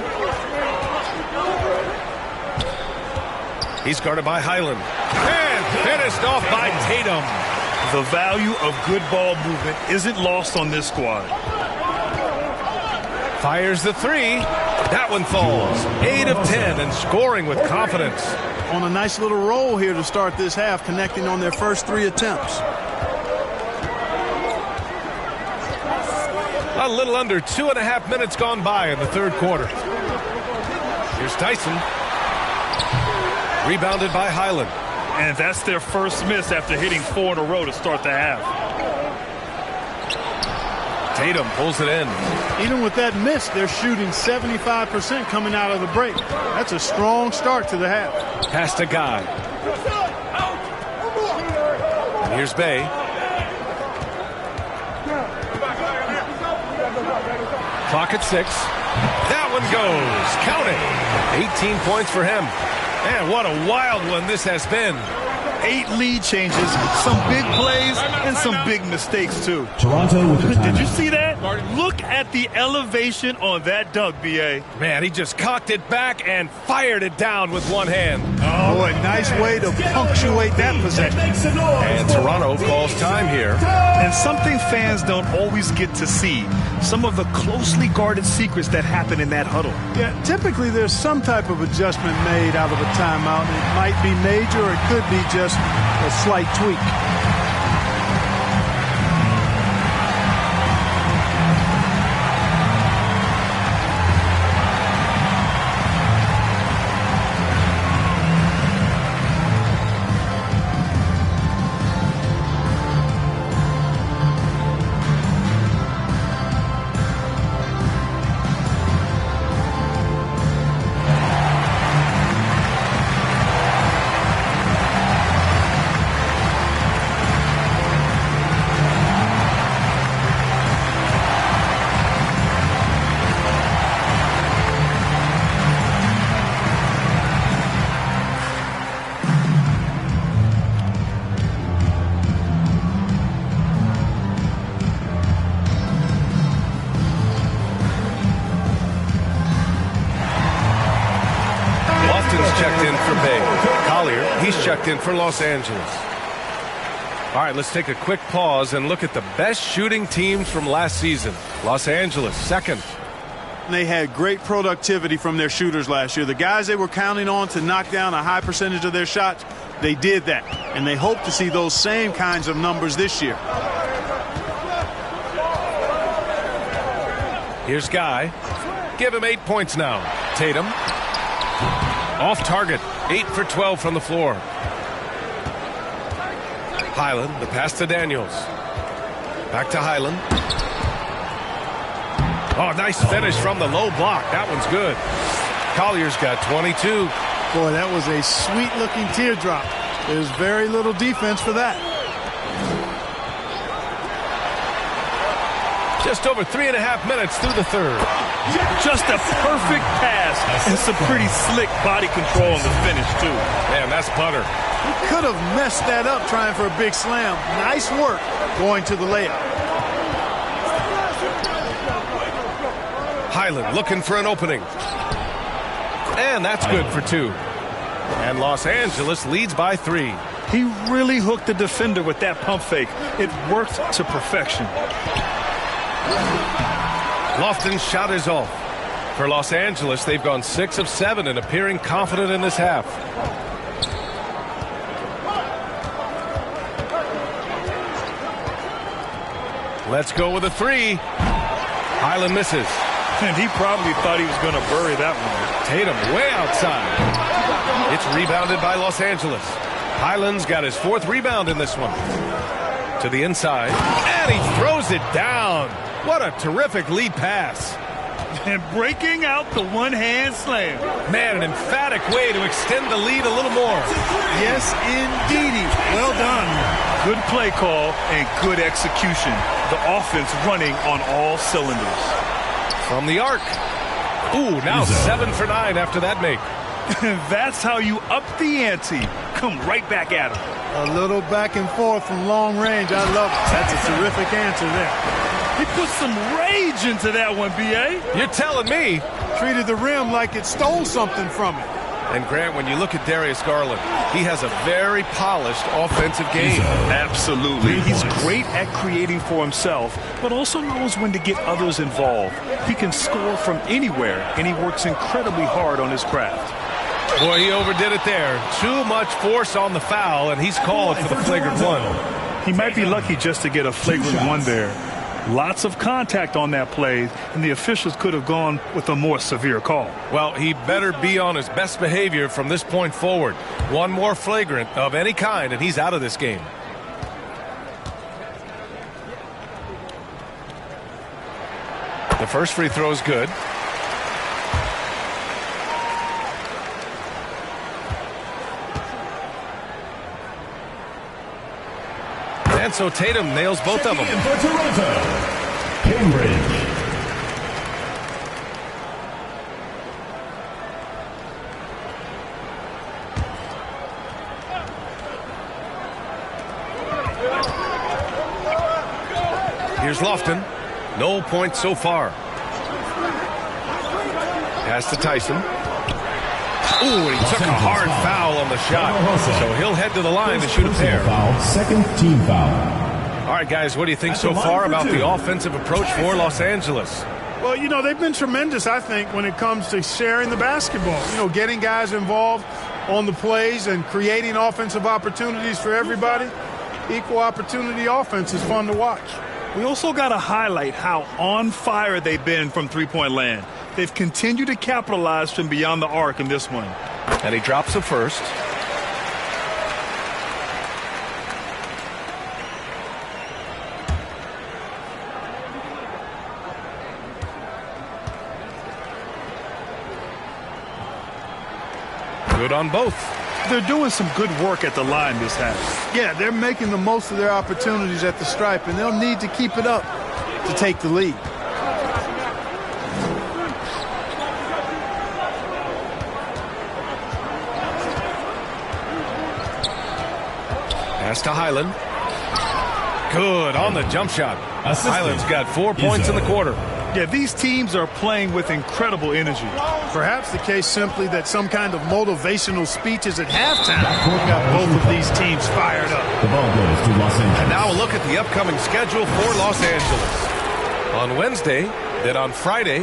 He's guarded by Highland. And finished off by Tatum. The value of good ball movement isn't lost on this squad. Fires the 3. That one falls. 8 of 10 and scoring with confidence. On a nice little roll here to start this half, connecting on their first 3 attempts. A little under 2.5 minutes gone by in the third quarter. Here's Tyson. Rebounded by Highland. And that's their first miss after hitting 4 in a row to start the half. Tatum pulls it in. Even with that miss, they're shooting 75% coming out of the break. That's a strong start to the half. Pass to Guy. And here's Bey. Clock at 6. That one goes. Count it. 18 points for him. Man, what a wild one this has been. 8 lead changes, some big plays, and some big mistakes, too. Toronto with the timeout. Did you see that? Look at the elevation on that dunk, B.A. Man, he just cocked it back and fired it down with one hand. Oh, a nice way to punctuate that possession. And Toronto calls time here. And something fans don't always get to see, some of the closely guarded secrets that happen in that huddle. Yeah, typically there's some type of adjustment made out of a timeout. It might be major or it could be just a slight tweak. checked in for Los Angeles. All right, let's take a quick pause and look at the best shooting teams from last season. Los Angeles, second. They had great productivity from their shooters last year. The guys they were counting on to knock down a high percentage of their shots, they did that. And they hope to see those same kinds of numbers this year. Here's Guy. Give him 8 points now. Tatum. Off target. 8 for 12 from the floor. Highland, the pass to Daniels. Back to Highland. Oh, nice finish from the low block. That one's good. Collier's got 22. Boy, that was a sweet-looking teardrop. There's very little defense for that. Just over 3.5 minutes through the third. Just a perfect pass and some pretty slick body control on the finish, too. Man, that's butter. He could have messed that up trying for a big slam. Nice work going to the layup. Highland looking for an opening. And that's good for 2. And Los Angeles leads by 3. He really hooked the defender with that pump fake. It worked to perfection. Lofton's shot is off. For Los Angeles, they've gone 6 of 7 and appearing confident in this half. Let's go with a 3. Highland misses. And he probably thought he was going to bury that one. Tatum way outside. It's rebounded by Los Angeles. Highland's got his 4th rebound in this one. To the inside. And he throws it down. What a terrific lead pass. And breaking out the one-hand slam. Man, an emphatic way to extend the lead a little more. Yes, indeedy. Well done. Good play call and good execution. The offense running on all cylinders. From the arc. Ooh, now 7 for 9 after that make. That's how you up the ante. Come right back at him. A little back and forth from long range. I love it. That's a terrific answer there. He put some rage into that one, B.A. You're telling me. Treated the rim like it stole something from it. And Grant, when you look at Darius Garland, he has a very polished offensive game. Absolutely. He's great at creating for himself, but also knows when to get others involved. He can score from anywhere, and he works incredibly hard on his craft. Boy, he overdid it there. Too much force on the foul, and he's called for the flagrant one. He might be lucky just to get a flagrant one there. Lots of contact on that play, and the officials could have gone with a more severe call. Well, he better be on his best behavior from this point forward. One more flagrant of any kind, and he's out of this game. The first free throw is good. And so Tatum nails both of them. For Toronto, Cambridge. Here's Lofton. No points so far. Pass to Tyson. Ooh, he took a hard foul on the shot. So he'll head to the line to shoot a pair. Second team foul. All right, guys, what do you think so far about the offensive approach for Los Angeles? Well, you know, they've been tremendous, I think, when it comes to sharing the basketball. You know, getting guys involved on the plays and creating offensive opportunities for everybody. Equal opportunity offense is fun to watch. We also got to highlight how on fire they've been from three-point land. They've continued to capitalize from beyond the arc in this one. And he drops the first. Good on both. They're doing some good work at the line this half. Yeah, they're making the most of their opportunities at the stripe, and they'll need to keep it up to take the lead. Pass to Highland. Good on the jump shot. Highland's got 4 points in the quarter. Yeah, these teams are playing with incredible energy. Perhaps the case simply that some kind of motivational speech is at halftime got both of these teams fired up. The ball goes to Los Angeles. And now a look at the upcoming schedule for Los Angeles. On Wednesday, then on Friday,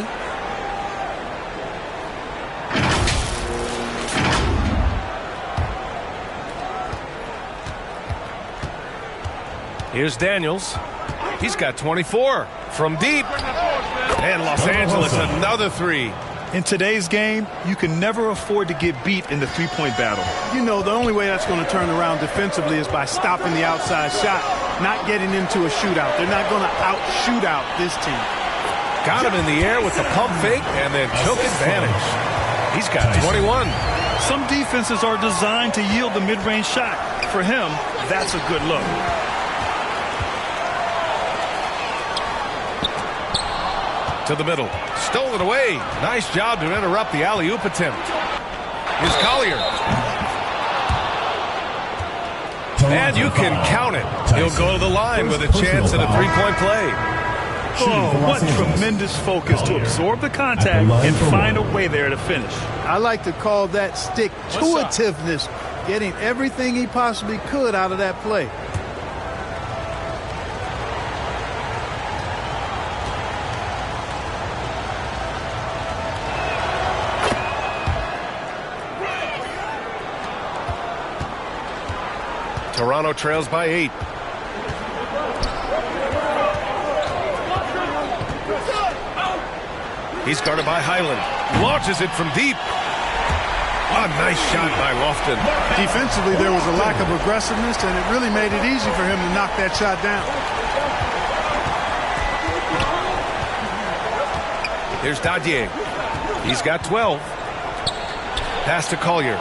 here's Daniels. He's got 24 from deep. And Los Angeles, another three. In today's game, you can never afford to get beat in the three-point battle. You know, the only way that's going to turn around defensively is by stopping the outside shot, not getting into a shootout. They're not going to out-shoot out this team. Got him in the air with the pump fake and then took advantage. He's got 21. Some defenses are designed to yield the mid-range shot. For him, that's a good look. To the middle. Stole it away. Nice job to interrupt the alley-oop attempt. Here's Collier. And you can count it. He'll go to the line with a chance at a three-point play. Oh, what tremendous focus to absorb the contact and find a way there to finish. I like to call that stick-to-itiveness, getting everything he possibly could out of that play. Toronto trails by 8. He's guarded by Highland. Launches it from deep. A nice shot by Lofton. Defensively, there was a lack of aggressiveness, and it really made it easy for him to knock that shot down. Here's Dadier. He's got 12. Pass to Collier.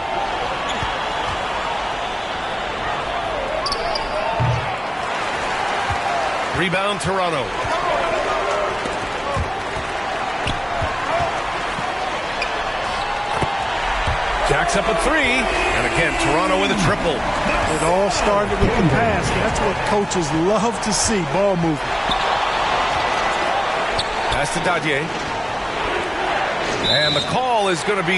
Rebound, Toronto. Jacks up a three. And again, Toronto with a triple. It all started with the pass. That's what coaches love to see, ball movement. Pass to Dadier. And the call is going to be,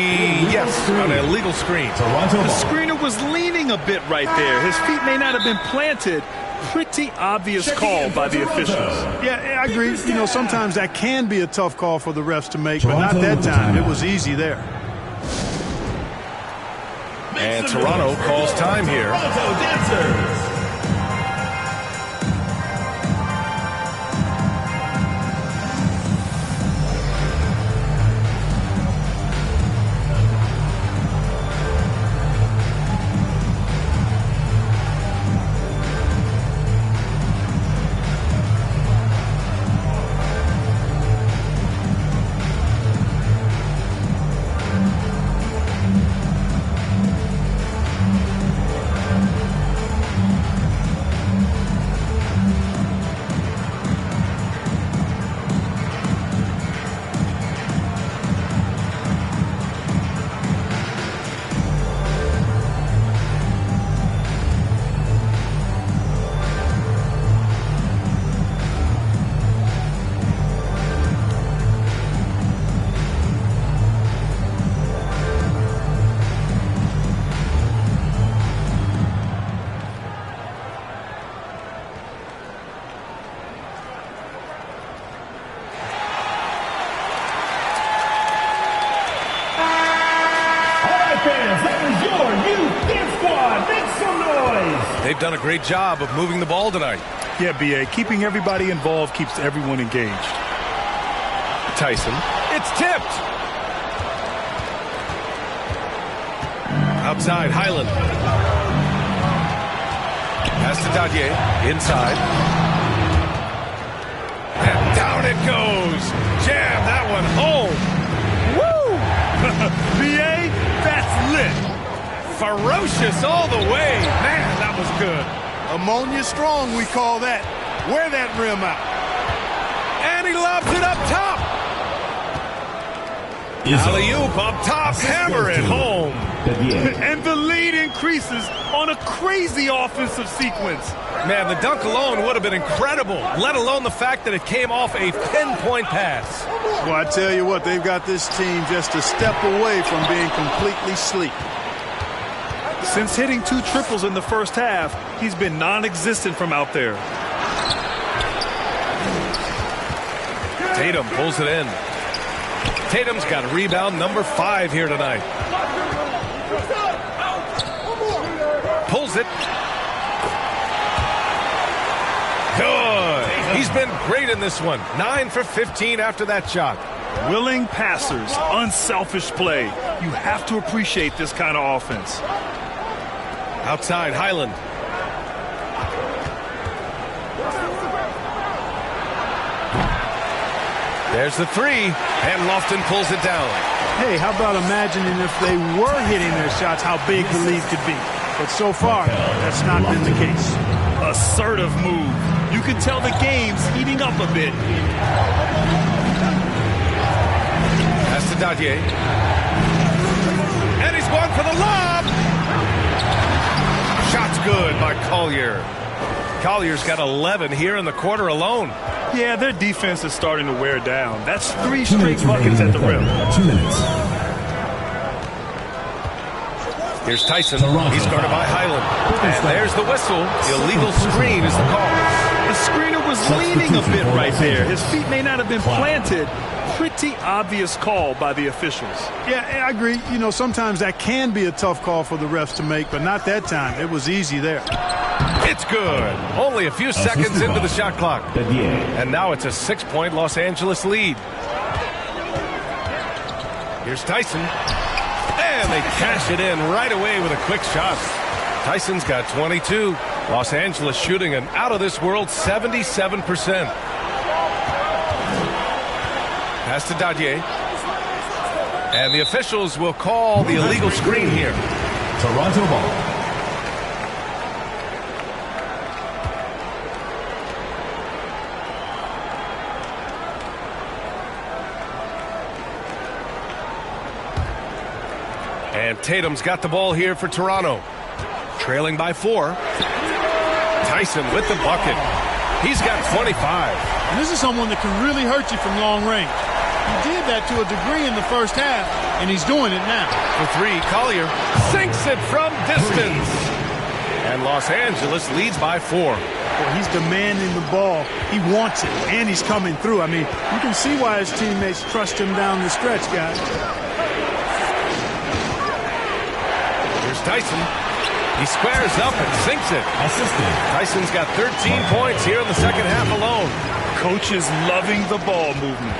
yes, an illegal screen. The screener was leaning a bit right there. His feet may not have been planted. Pretty obvious call by the officials. Yeah, I agree. You know, sometimes that can be a tough call for the refs to make, but not that time. It was easy there. And Toronto calls time here. They've done a great job of moving the ball tonight. Yeah, B.A., keeping everybody involved keeps everyone engaged. Tyson. It's tipped. Outside, Highland. Pass to Dadier. Inside. And down it goes. Jam that one home. Woo! B.A., that's lit. Ferocious all the way. Man, that was good. Ammonia strong, we call that. Wear that rim out. And he lobs it up top. Alley-oop up top, hammer it home. And the lead increases on a crazy offensive sequence. Man, the dunk alone would have been incredible, let alone the fact that it came off a pinpoint pass. Well, I tell you what, they've got this team just a step away from being completely sleep. Since hitting 2 triples in the first half, he's been non-existent from out there. Tatum pulls it in. Tatum's got rebound number 5 here tonight. Pulls it. Good. He's been great in this one. 9 for 15 after that shot. Willing passers, unselfish play. You have to appreciate this kind of offense. Outside, Highland. There's the 3, and Lofton pulls it down. Hey, how about imagining if they were hitting their shots, how big the lead could be. But so far, that's not been the case. Assertive move. You can tell the game's heating up a bit. Pass to Dadier. And he's going for the lob. Shot's good by Collier. Collier's got 11 here in the quarter alone. Yeah, their defense is starting to wear down. That's 3 straight buckets at the rim. 2 minutes. Here's Tyson. He's guarded by Highland. And there's the whistle. The illegal screen is the call. The screener was leaning a bit right there. His feet may not have been planted. Pretty obvious call by the officials. Yeah, I agree. You know, sometimes that can be a tough call for the refs to make, but not that time. It was easy there. It's good. Only a few seconds into the shot clock. And now it's a 6-point Los Angeles lead. Here's Tyson. And they cash it in right away with a quick shot. Tyson's got 22. Los Angeles shooting an out-of-this-world 77%. Pass to Dadier. And the officials will call the illegal screen here. Toronto ball. And Tatum's got the ball here for Toronto. Trailing by 4. Tyson with the bucket. He's got 25. And this is someone that can really hurt you from long range. He did that to a degree in the first half, and he's doing it now. For 3, Collier sinks it from distance. And Los Angeles leads by 4. Well, he's demanding the ball. He wants it, and he's coming through. I mean, you can see why his teammates trust him down the stretch, guys. Here's Tyson. He squares up and sinks it. Tyson's got 13 points here in the second half alone. Coach is loving the ball movement.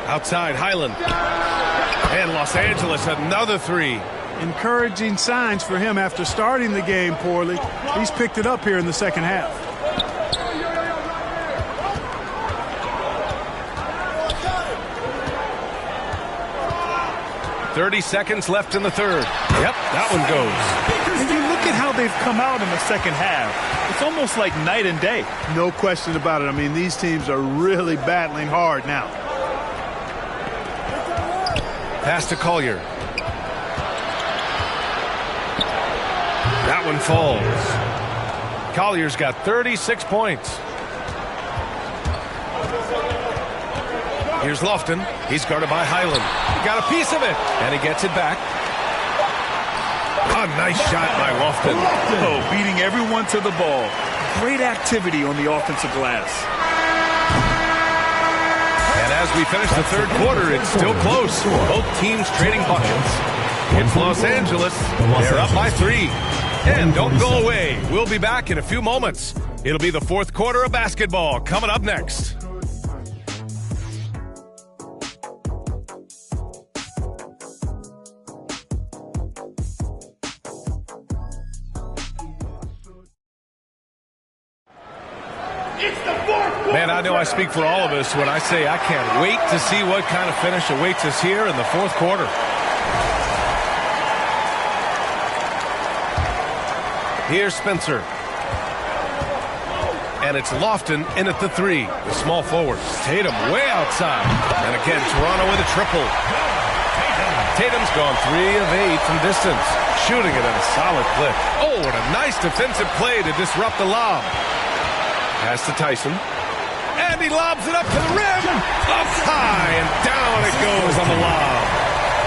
Outside, Highland. And Los Angeles, another 3. Encouraging signs for him after starting the game poorly. He's picked it up here in the second half. 30 seconds left in the third. Yep, that one goes. And you look at how they've come out in the second half. It's almost like night and day. No question about it. I mean, these teams are really battling hard now. Pass to Collier. That one falls. Collier's got 36 points. Here's Lofton. He's guarded by Highland. He got a piece of it, and he gets it back. A nice shot by Lofton. Oh, beating everyone to the ball. Great activity on the offensive glass. And as we finish the third quarter, it's still close. Both teams trading buckets. It's Los Angeles. They're up by 3. And don't go away. We'll be back in a few moments. It'll be the fourth quarter of basketball coming up next. Man, I know I speak for all of us when I say I can't wait to see what kind of finish awaits us here in the fourth quarter. Here's Spencer. And it's Lofton in at the 3. The small forwards. Tatum way outside. And again, Toronto with a triple. Tatum's gone 3 of 8 from distance. Shooting it at a solid clip. Oh, and a nice defensive play to disrupt the lob. Pass to Tyson. And he lobs it up to the rim. Up high, and down it goes on the lob.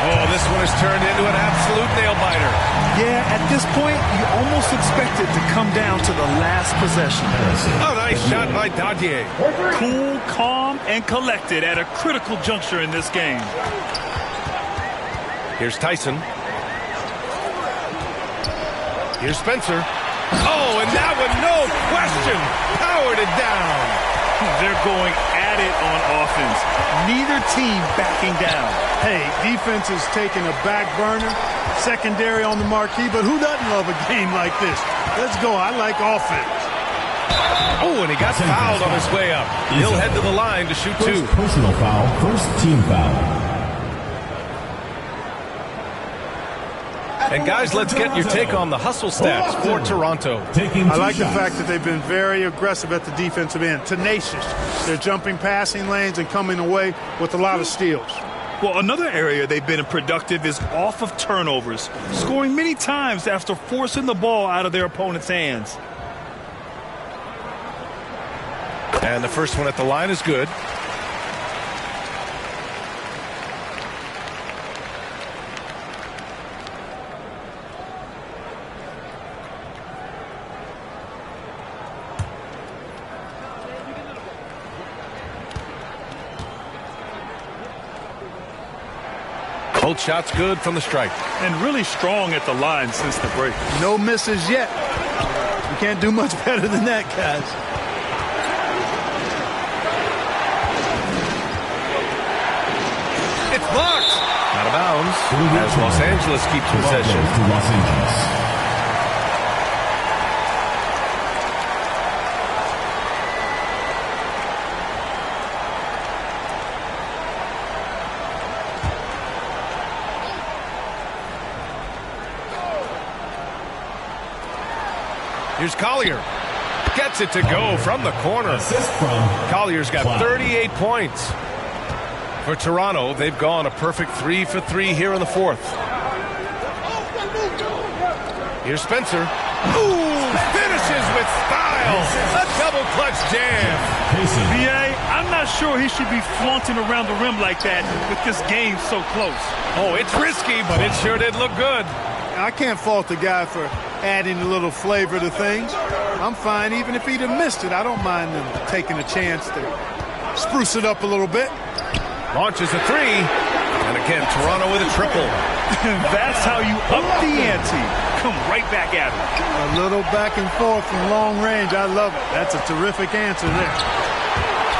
Oh, this one has turned into an absolute nail-biter. Yeah, at this point, you almost expect it to come down to the last possession. Oh, nice shot by Dadier. Cool, calm, and collected at a critical juncture in this game. Here's Tyson. Here's Spencer. Oh, and that one, no question, powered it down. They're going at it on offense. Neither team backing down. Hey, defense is taking a back burner, secondary on the marquee, but who doesn't love a game like this? Let's go. I like offense. Oh, and he got fouled on his way up. He'll head to the line to shoot 2. Personal foul, first team foul. And guys, let's get your take on the hustle stats for Toronto. I like the fact that they've been very aggressive at the defensive end, tenacious. They're jumping passing lanes and coming away with a lot of steals. Well, another area they've been productive is off of turnovers, scoring many times after forcing the ball out of their opponent's hands. And the first one at the line is good. Both shots good from the stripe. And really strong at the line since the break. No misses yet. You can't do much better than that, guys. It's blocked. Out of bounds as Los Angeles keeps possession. To Los Angeles. Here's Collier. Gets it to go from the corner. Collier's got 38 points. For Toronto, they've gone a perfect 3 for 3 here in the 4th. Here's Spencer. Ooh, finishes with style. A double clutch jam. B.A., I'm not sure he should be flaunting around the rim like that with this game so close. Oh, it's risky, but it sure did look good. I can't fault the guy for adding a little flavor to things. I'm fine even if he'd have missed it. I don't mind them taking a chance to spruce it up a little bit. Launches a 3. And again, Toronto with a triple. That's how you up the ante. Come right back at him. A little back and forth from long range. I love it. That's a terrific answer there.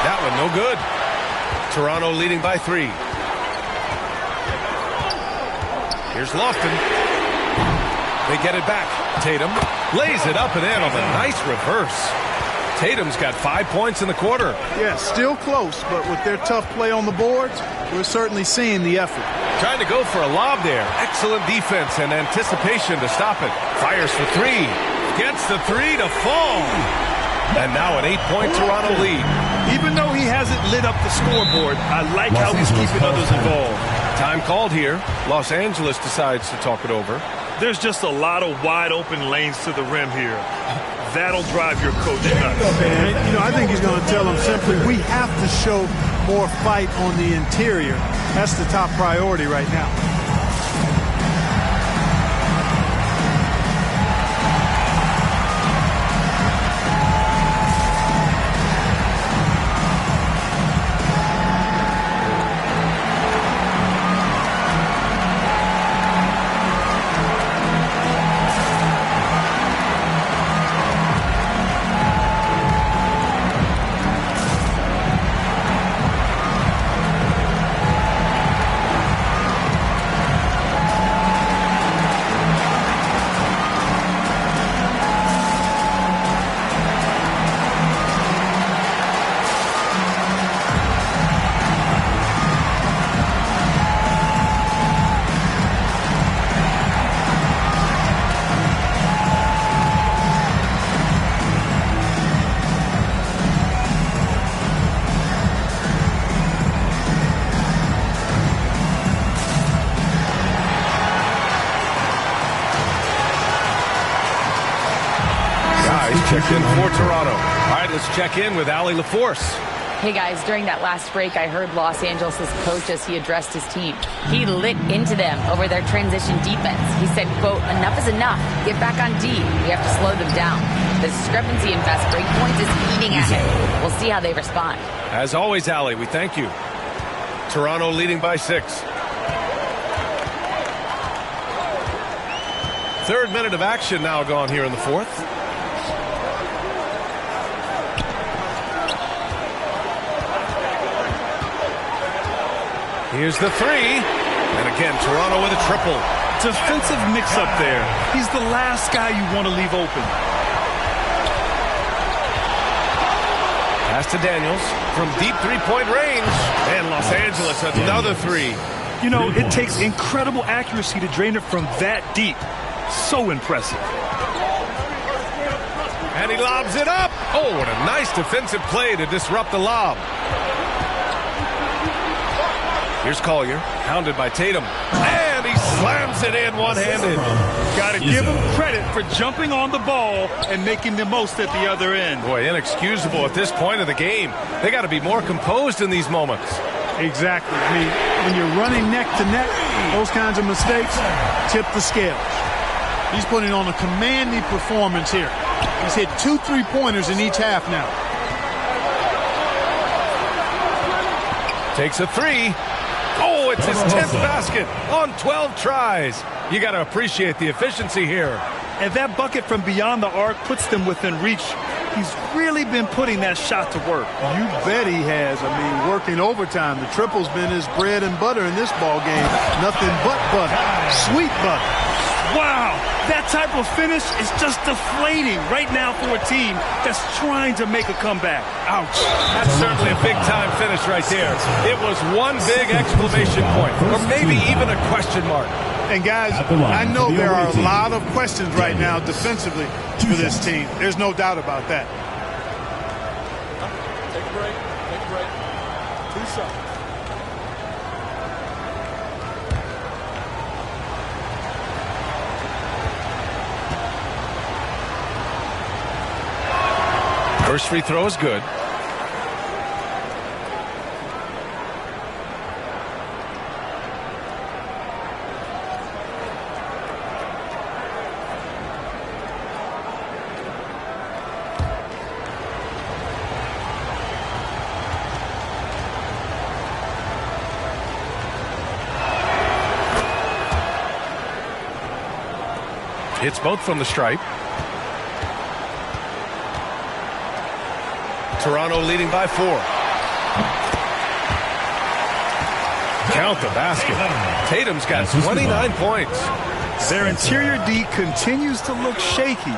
That one no good. Toronto leading by 3. Here's Lofton. They get it back. Tatum lays it up and in on the nice reverse. Tatum's got 5 points in the quarter. Yeah, still close, but with their tough play on the boards, we're certainly seeing the effort. Trying to go for a lob there. Excellent defense and anticipation to stop it. Fires for 3. Gets the 3 to fall. And now an 8-point Toronto lead. Even though he hasn't lit up the scoreboard, I like how he's keeping others involved. Time called here. Los Angeles decides to talk it over. There's just a lot of wide open lanes to the rim here. That'll drive your coach nuts. And, I think he's going to tell them simply, we have to show more fight on the interior. That's the top priority right now. Toronto. All right, let's check in with Allie LaForce. Hey guys, during that last break, I heard Los Angeles' coach as he addressed his team. He lit into them over their transition defense. He said, quote, "Enough is enough. Get back on D. We have to slow them down. The discrepancy in fast break points is eating at him. We'll see how they respond." As always, Allie, we thank you. Toronto leading by 6. Third minute of action now gone here in the fourth. Here's the three. And again, Toronto with a triple. Defensive mix-up there. He's the last guy you want to leave open. Pass to Daniels from deep three-point range. And Los Angeles another three. You know, it takes incredible accuracy to drain it from that deep. So impressive. And he lobs it up. Oh, what a nice defensive play to disrupt the lob. Here's Collier, hounded by Tatum. And he slams it in one-handed. Got to give him credit for jumping on the ball and making the most at the other end. Boy, inexcusable at this point of the game. They got to be more composed in these moments. Exactly. I mean, when you're running neck to neck, those kinds of mistakes tip the scales. He's putting on a commanding performance here. He's hit 2 3-pointers in each half now. Takes a three. Oh, it's his 10th basket on 12 tries. You got to appreciate the efficiency here. And that bucket from beyond the arc puts them within reach. He's really been putting that shot to work. You bet he has. I mean, working overtime. The triple's been his bread and butter in this ball game. Nothing but butter. Sweet butter. Wow, that type of finish is just deflating right now for a team that's trying to make a comeback. Ouch. That's certainly a big-time finish right there. It was one big exclamation point, or maybe even a question mark. And, guys, I know there are a lot of questions right now defensively for this team. There's no doubt about that. Take a break. Take a break. 2 shots. First free throw is good. Hits both from the stripe. Toronto leading by 4. Count the basket. Tatum's got 29 points. Their interior D continues to look shaky.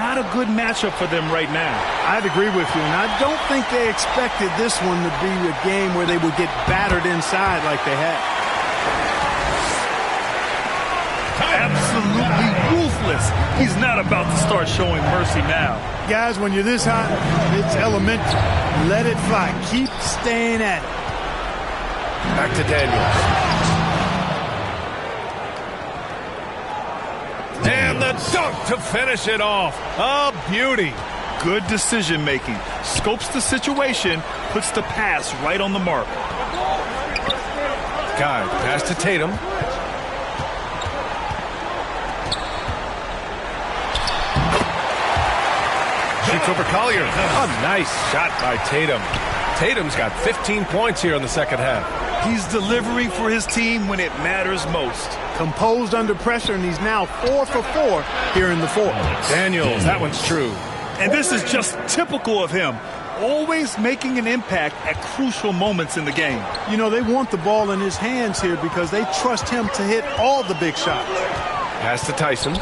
Not a good matchup for them right now. I'd agree with you, and I don't think they expected this one to be a game where they would get battered inside like they had. Absolutely ruthless. He's not about to start showing mercy now. Guys, when you're this hot, it's elementary. Let it fly. Keep staying at it. Back to Daniels. And the dunk to finish it off. A beauty. Good decision making. Scopes the situation, puts the pass right on the mark. Guy, pass to Tatum. Shoots over Collier. A nice shot by Tatum. Tatum's got 15 points here in the second half. He's delivering for his team when it matters most. Composed under pressure, and he's now 4 for 4 here in the fourth. Daniels, that one's true. And this is just typical of him. Always making an impact at crucial moments in the game. You know, they want the ball in his hands here because they trust him to hit all the big shots. Pass to Tyson.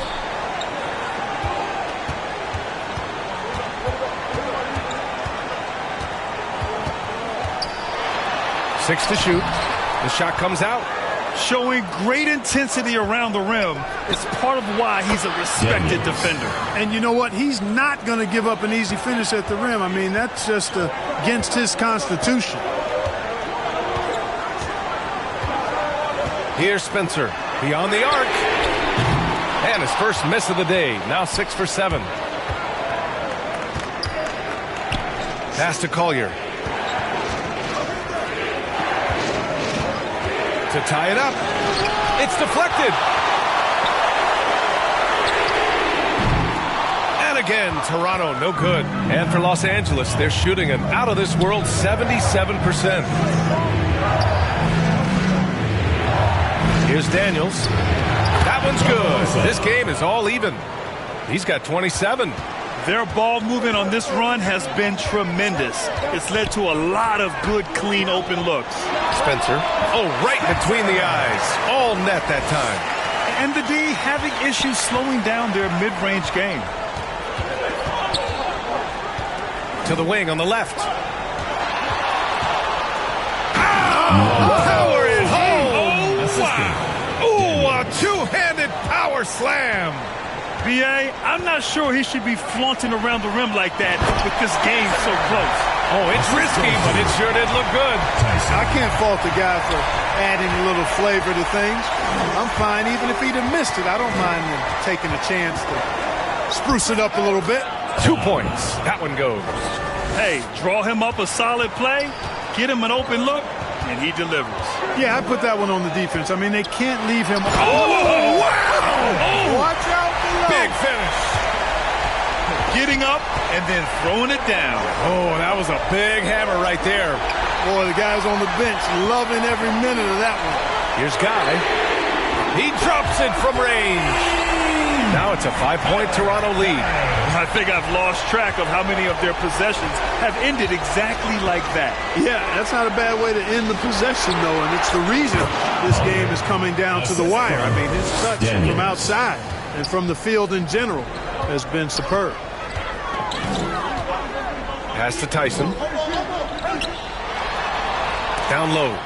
Six to shoot. The shot comes out. Showing great intensity around the rim. It's part of why he's a respected defender. And you know what? He's not going to give up an easy finish at the rim. I mean, that's just against his constitution. Here's Spencer. Beyond the arc. And his first miss of the day. Now 6 for 7. Pass to Collier. To tie it up. It's deflected. And again, Toronto, no good. And for Los Angeles, they're shooting an out-of-this-world 77%. Here's Daniels. That one's good. This game is all even. He's got 27. Their ball movement on this run has been tremendous. It's led to a lot of good, clean, open looks. Spencer. Oh, right between the eyes. All net that time. And the D having issues slowing down their mid-range game. To the wing on the left. Power is home. Wow. Ooh, a two-handed power slam. B.A., I'm not sure he should be flaunting around the rim like that with this game so close. Oh, it's risky, but it sure did look good. I can't fault the guy for adding a little flavor to things. I'm fine even if he'd have missed it. I don't mind him taking a chance to spruce it up a little bit. 2 points. That one goes. Hey, draw him up a solid play, get him an open look, and he delivers. Yeah, I put that one on the defense. I mean, they can't leave him. Oh, wow! Oh. Watch out below. Big finish. Getting up and then throwing it down. Oh, that was a big hammer right there. Boy, the guys on the bench loving every minute of that one. Here's Guy. He drops it from range. Now it's a 5-point Toronto lead. I think I've lost track of how many of their possessions have ended exactly like that. Yeah, that's not a bad way to end the possession, though, and it's the reason this game is coming down to the wire. I mean, his touch from outside and from the field in general has been superb. Pass to Tyson. Down low.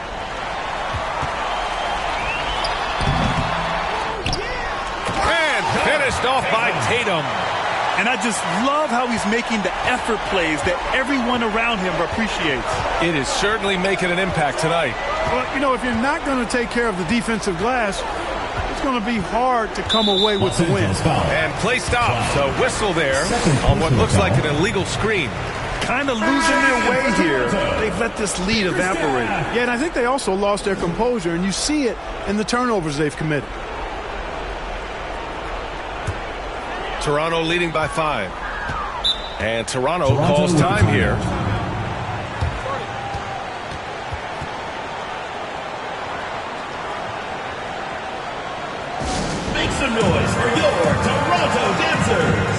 Finished off by Tatum. And I just love how he's making the effort plays that everyone around him appreciates. It is certainly making an impact tonight. Well, you know, if you're not going to take care of the defensive glass, it's going to be hard to come away with the win. And play stops. A whistle there on what looks like an illegal screen. Kind of losing their way here. They've let this lead evaporate. Yeah, and I think they also lost their composure, and you see it in the turnovers they've committed. Toronto leading by 5. And Toronto calls time here. Make some noise for your Toronto Dancers.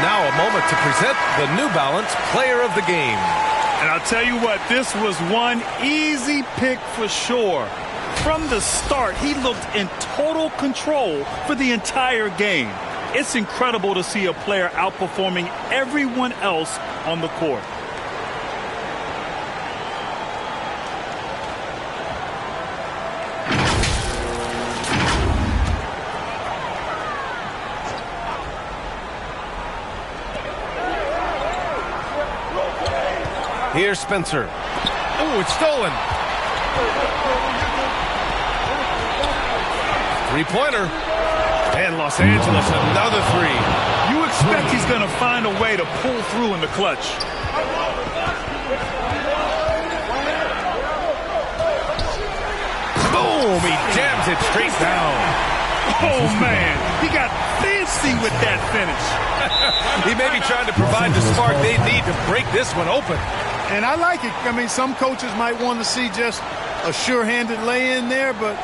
Now a moment to present the New Balance Player of the Game. And I'll tell you what, this was one easy pick for sure. From the start, he looked in total control for the entire game. It's incredible to see a player outperforming everyone else on the court. Here's Spencer. Oh, it's stolen. Three-pointer. And Los Angeles, another three. You expect he's going to find a way to pull through in the clutch. Boom! He jams it straight down. Oh, man. He got fancy with that finish. He may be trying to provide the spark they need to break this one open. And I like it. I mean, some coaches might want to see just a sure-handed lay-in there, but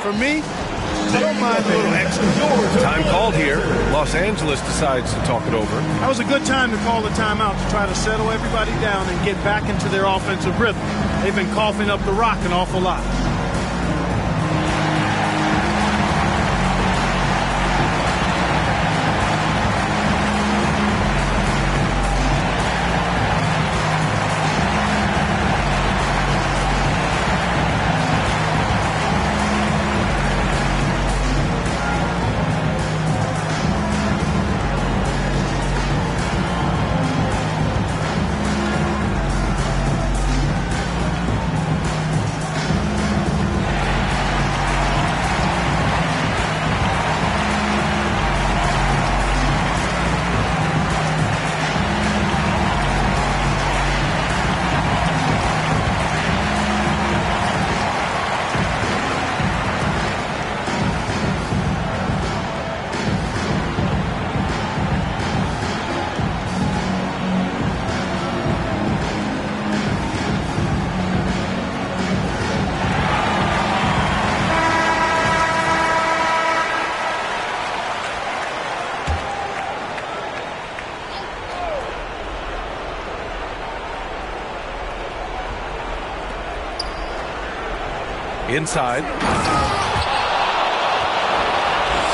for me, I don't mind a little extra. Time called here. Los Angeles decides to talk it over. That was a good time to call the timeout to try to settle everybody down and get back into their offensive rhythm. They've been coughing up the rock an awful lot. Inside.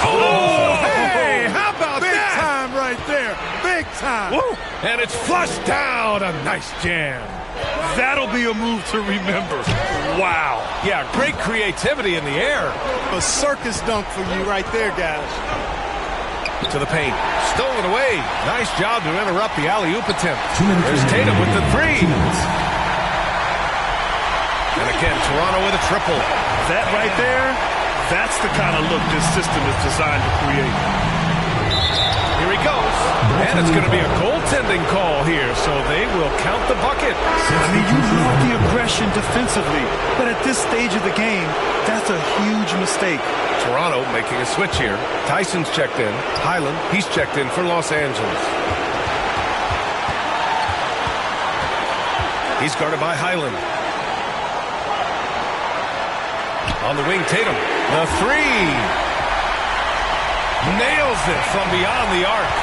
Oh, hey, how about that? Big time right there. Big time. Woo. And it's flushed down. A nice jam. That'll be a move to remember. Wow. Yeah, great creativity in the air. A circus dunk for you right there, guys. To the paint. Stolen away. Nice job to interrupt the alley-oop attempt. There's Tatum with the three. And again, Toronto with a triple. That right there, that's the kind of look this system is designed to create. Here he goes. And it's going to be a goaltending call here, so they will count the bucket. I mean, you love the aggression defensively, but at this stage of the game, that's a huge mistake. Toronto making a switch here. Tyson's checked in. Highland, he's checked in for Los Angeles. He's guarded by Highland. On the wing, Tatum. The three. Nails it from beyond the arc.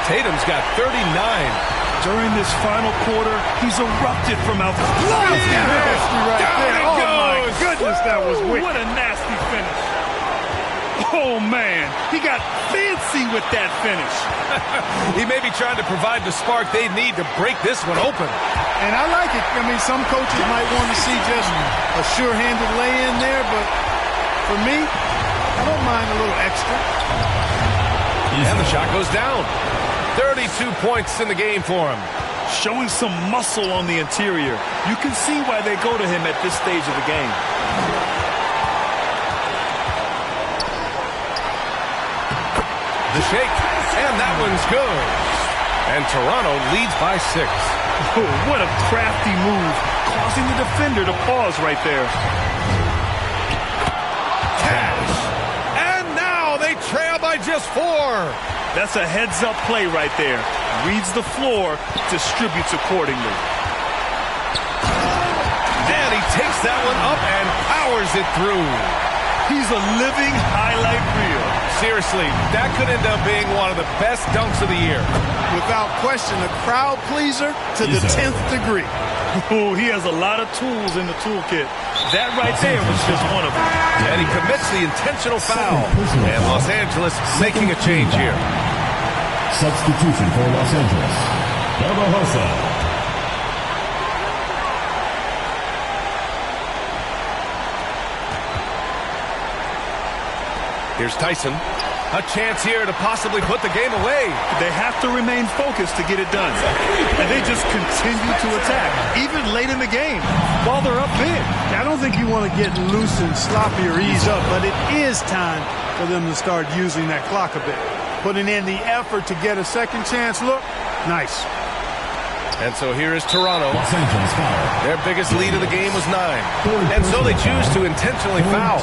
Tatum's got 39. During this final quarter, he's erupted from out. Nasty right Down there. it Oh, goes. my goodness, that was wicked. What a nasty finish. Oh, man. He got fancy with that finish. He may be trying to provide the spark they need to break this one open. And I like it. I mean, some coaches might want to see just a sure-handed lay-in there, but for me, I don't mind a little extra. And the shot goes down. 32 points in the game for him. Showing some muscle on the interior. You can see why they go to him at this stage of the game. The shake, and that one's good. And Toronto leads by 6. Oh, what a crafty move, causing the defender to pause right there. Cash. And now they trail by just 4. That's a heads-up play right there. Reads the floor, distributes accordingly. And he takes that one up and powers it through. He's a living highlight reel. Seriously, that could end up being one of the best dunks of the year. Without question, a crowd pleaser to the 10th degree. Oh, he has a lot of tools in the toolkit. That right there was just one of them. And he commits the intentional foul. And Los Angeles making a change here. Substitution for Los Angeles. Barbosa. Here's Tyson. A chance here to possibly put the game away. They have to remain focused to get it done. And they just continue to attack, even late in the game, while they're up big. I don't think you want to get loose and sloppy or ease up, but it is time for them to start using that clock a bit. Putting in the effort to get a second chance look. Nice. And so here is Toronto. Los Angeles foul. Their biggest lead of the game was 9. And so they choose to intentionally foul.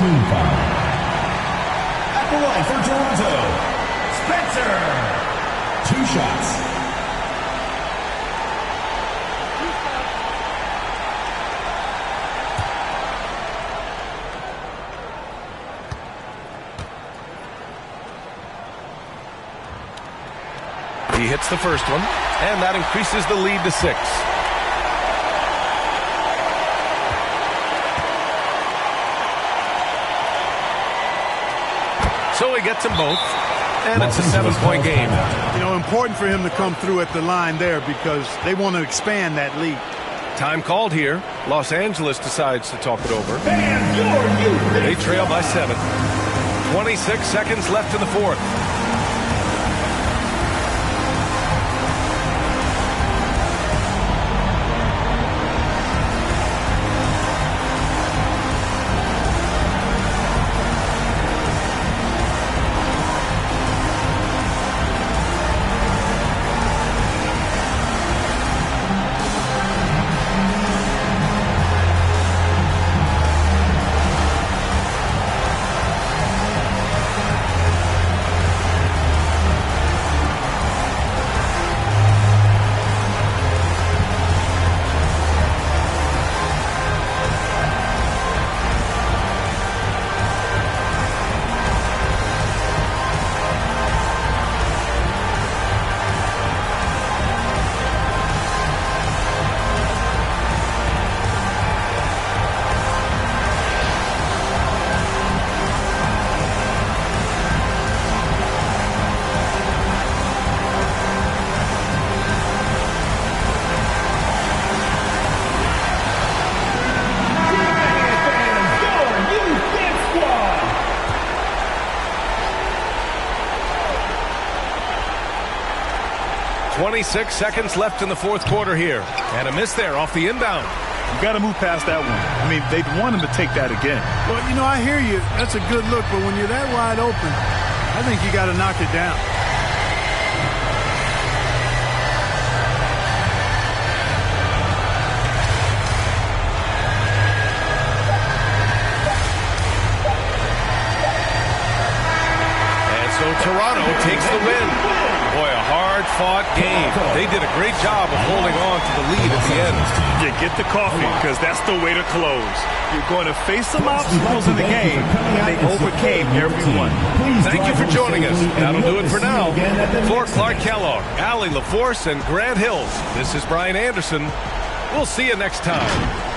At the line for Toronto, Spencer. 2 shots. He hits the first one, and that increases the lead to 6. So he gets them both, and it's a 7-point game. You know, important for him to come through at the line there because they want to expand that lead. Time called here. Los Angeles decides to talk it over. They trail by 7. 26 seconds left in the fourth. .26 seconds left in the fourth quarter here. And a miss there off the inbound. You got to move past that one. I mean, they'd want him to take that again. Well, you know, I hear you. That's a good look, but when you're that wide open, I think you got to knock it down. And so Toronto takes the win. Boy, a hard-fought game. They did a great job of holding on to the lead at the end. You get the coffee because that's the way to close. You're going to face some obstacles in the game, and they overcame every one. Thank you for joining us. That'll do it for now. For Clark Kellogg, Allie LaForce, and Grant Hills, this is Brian Anderson. We'll see you next time.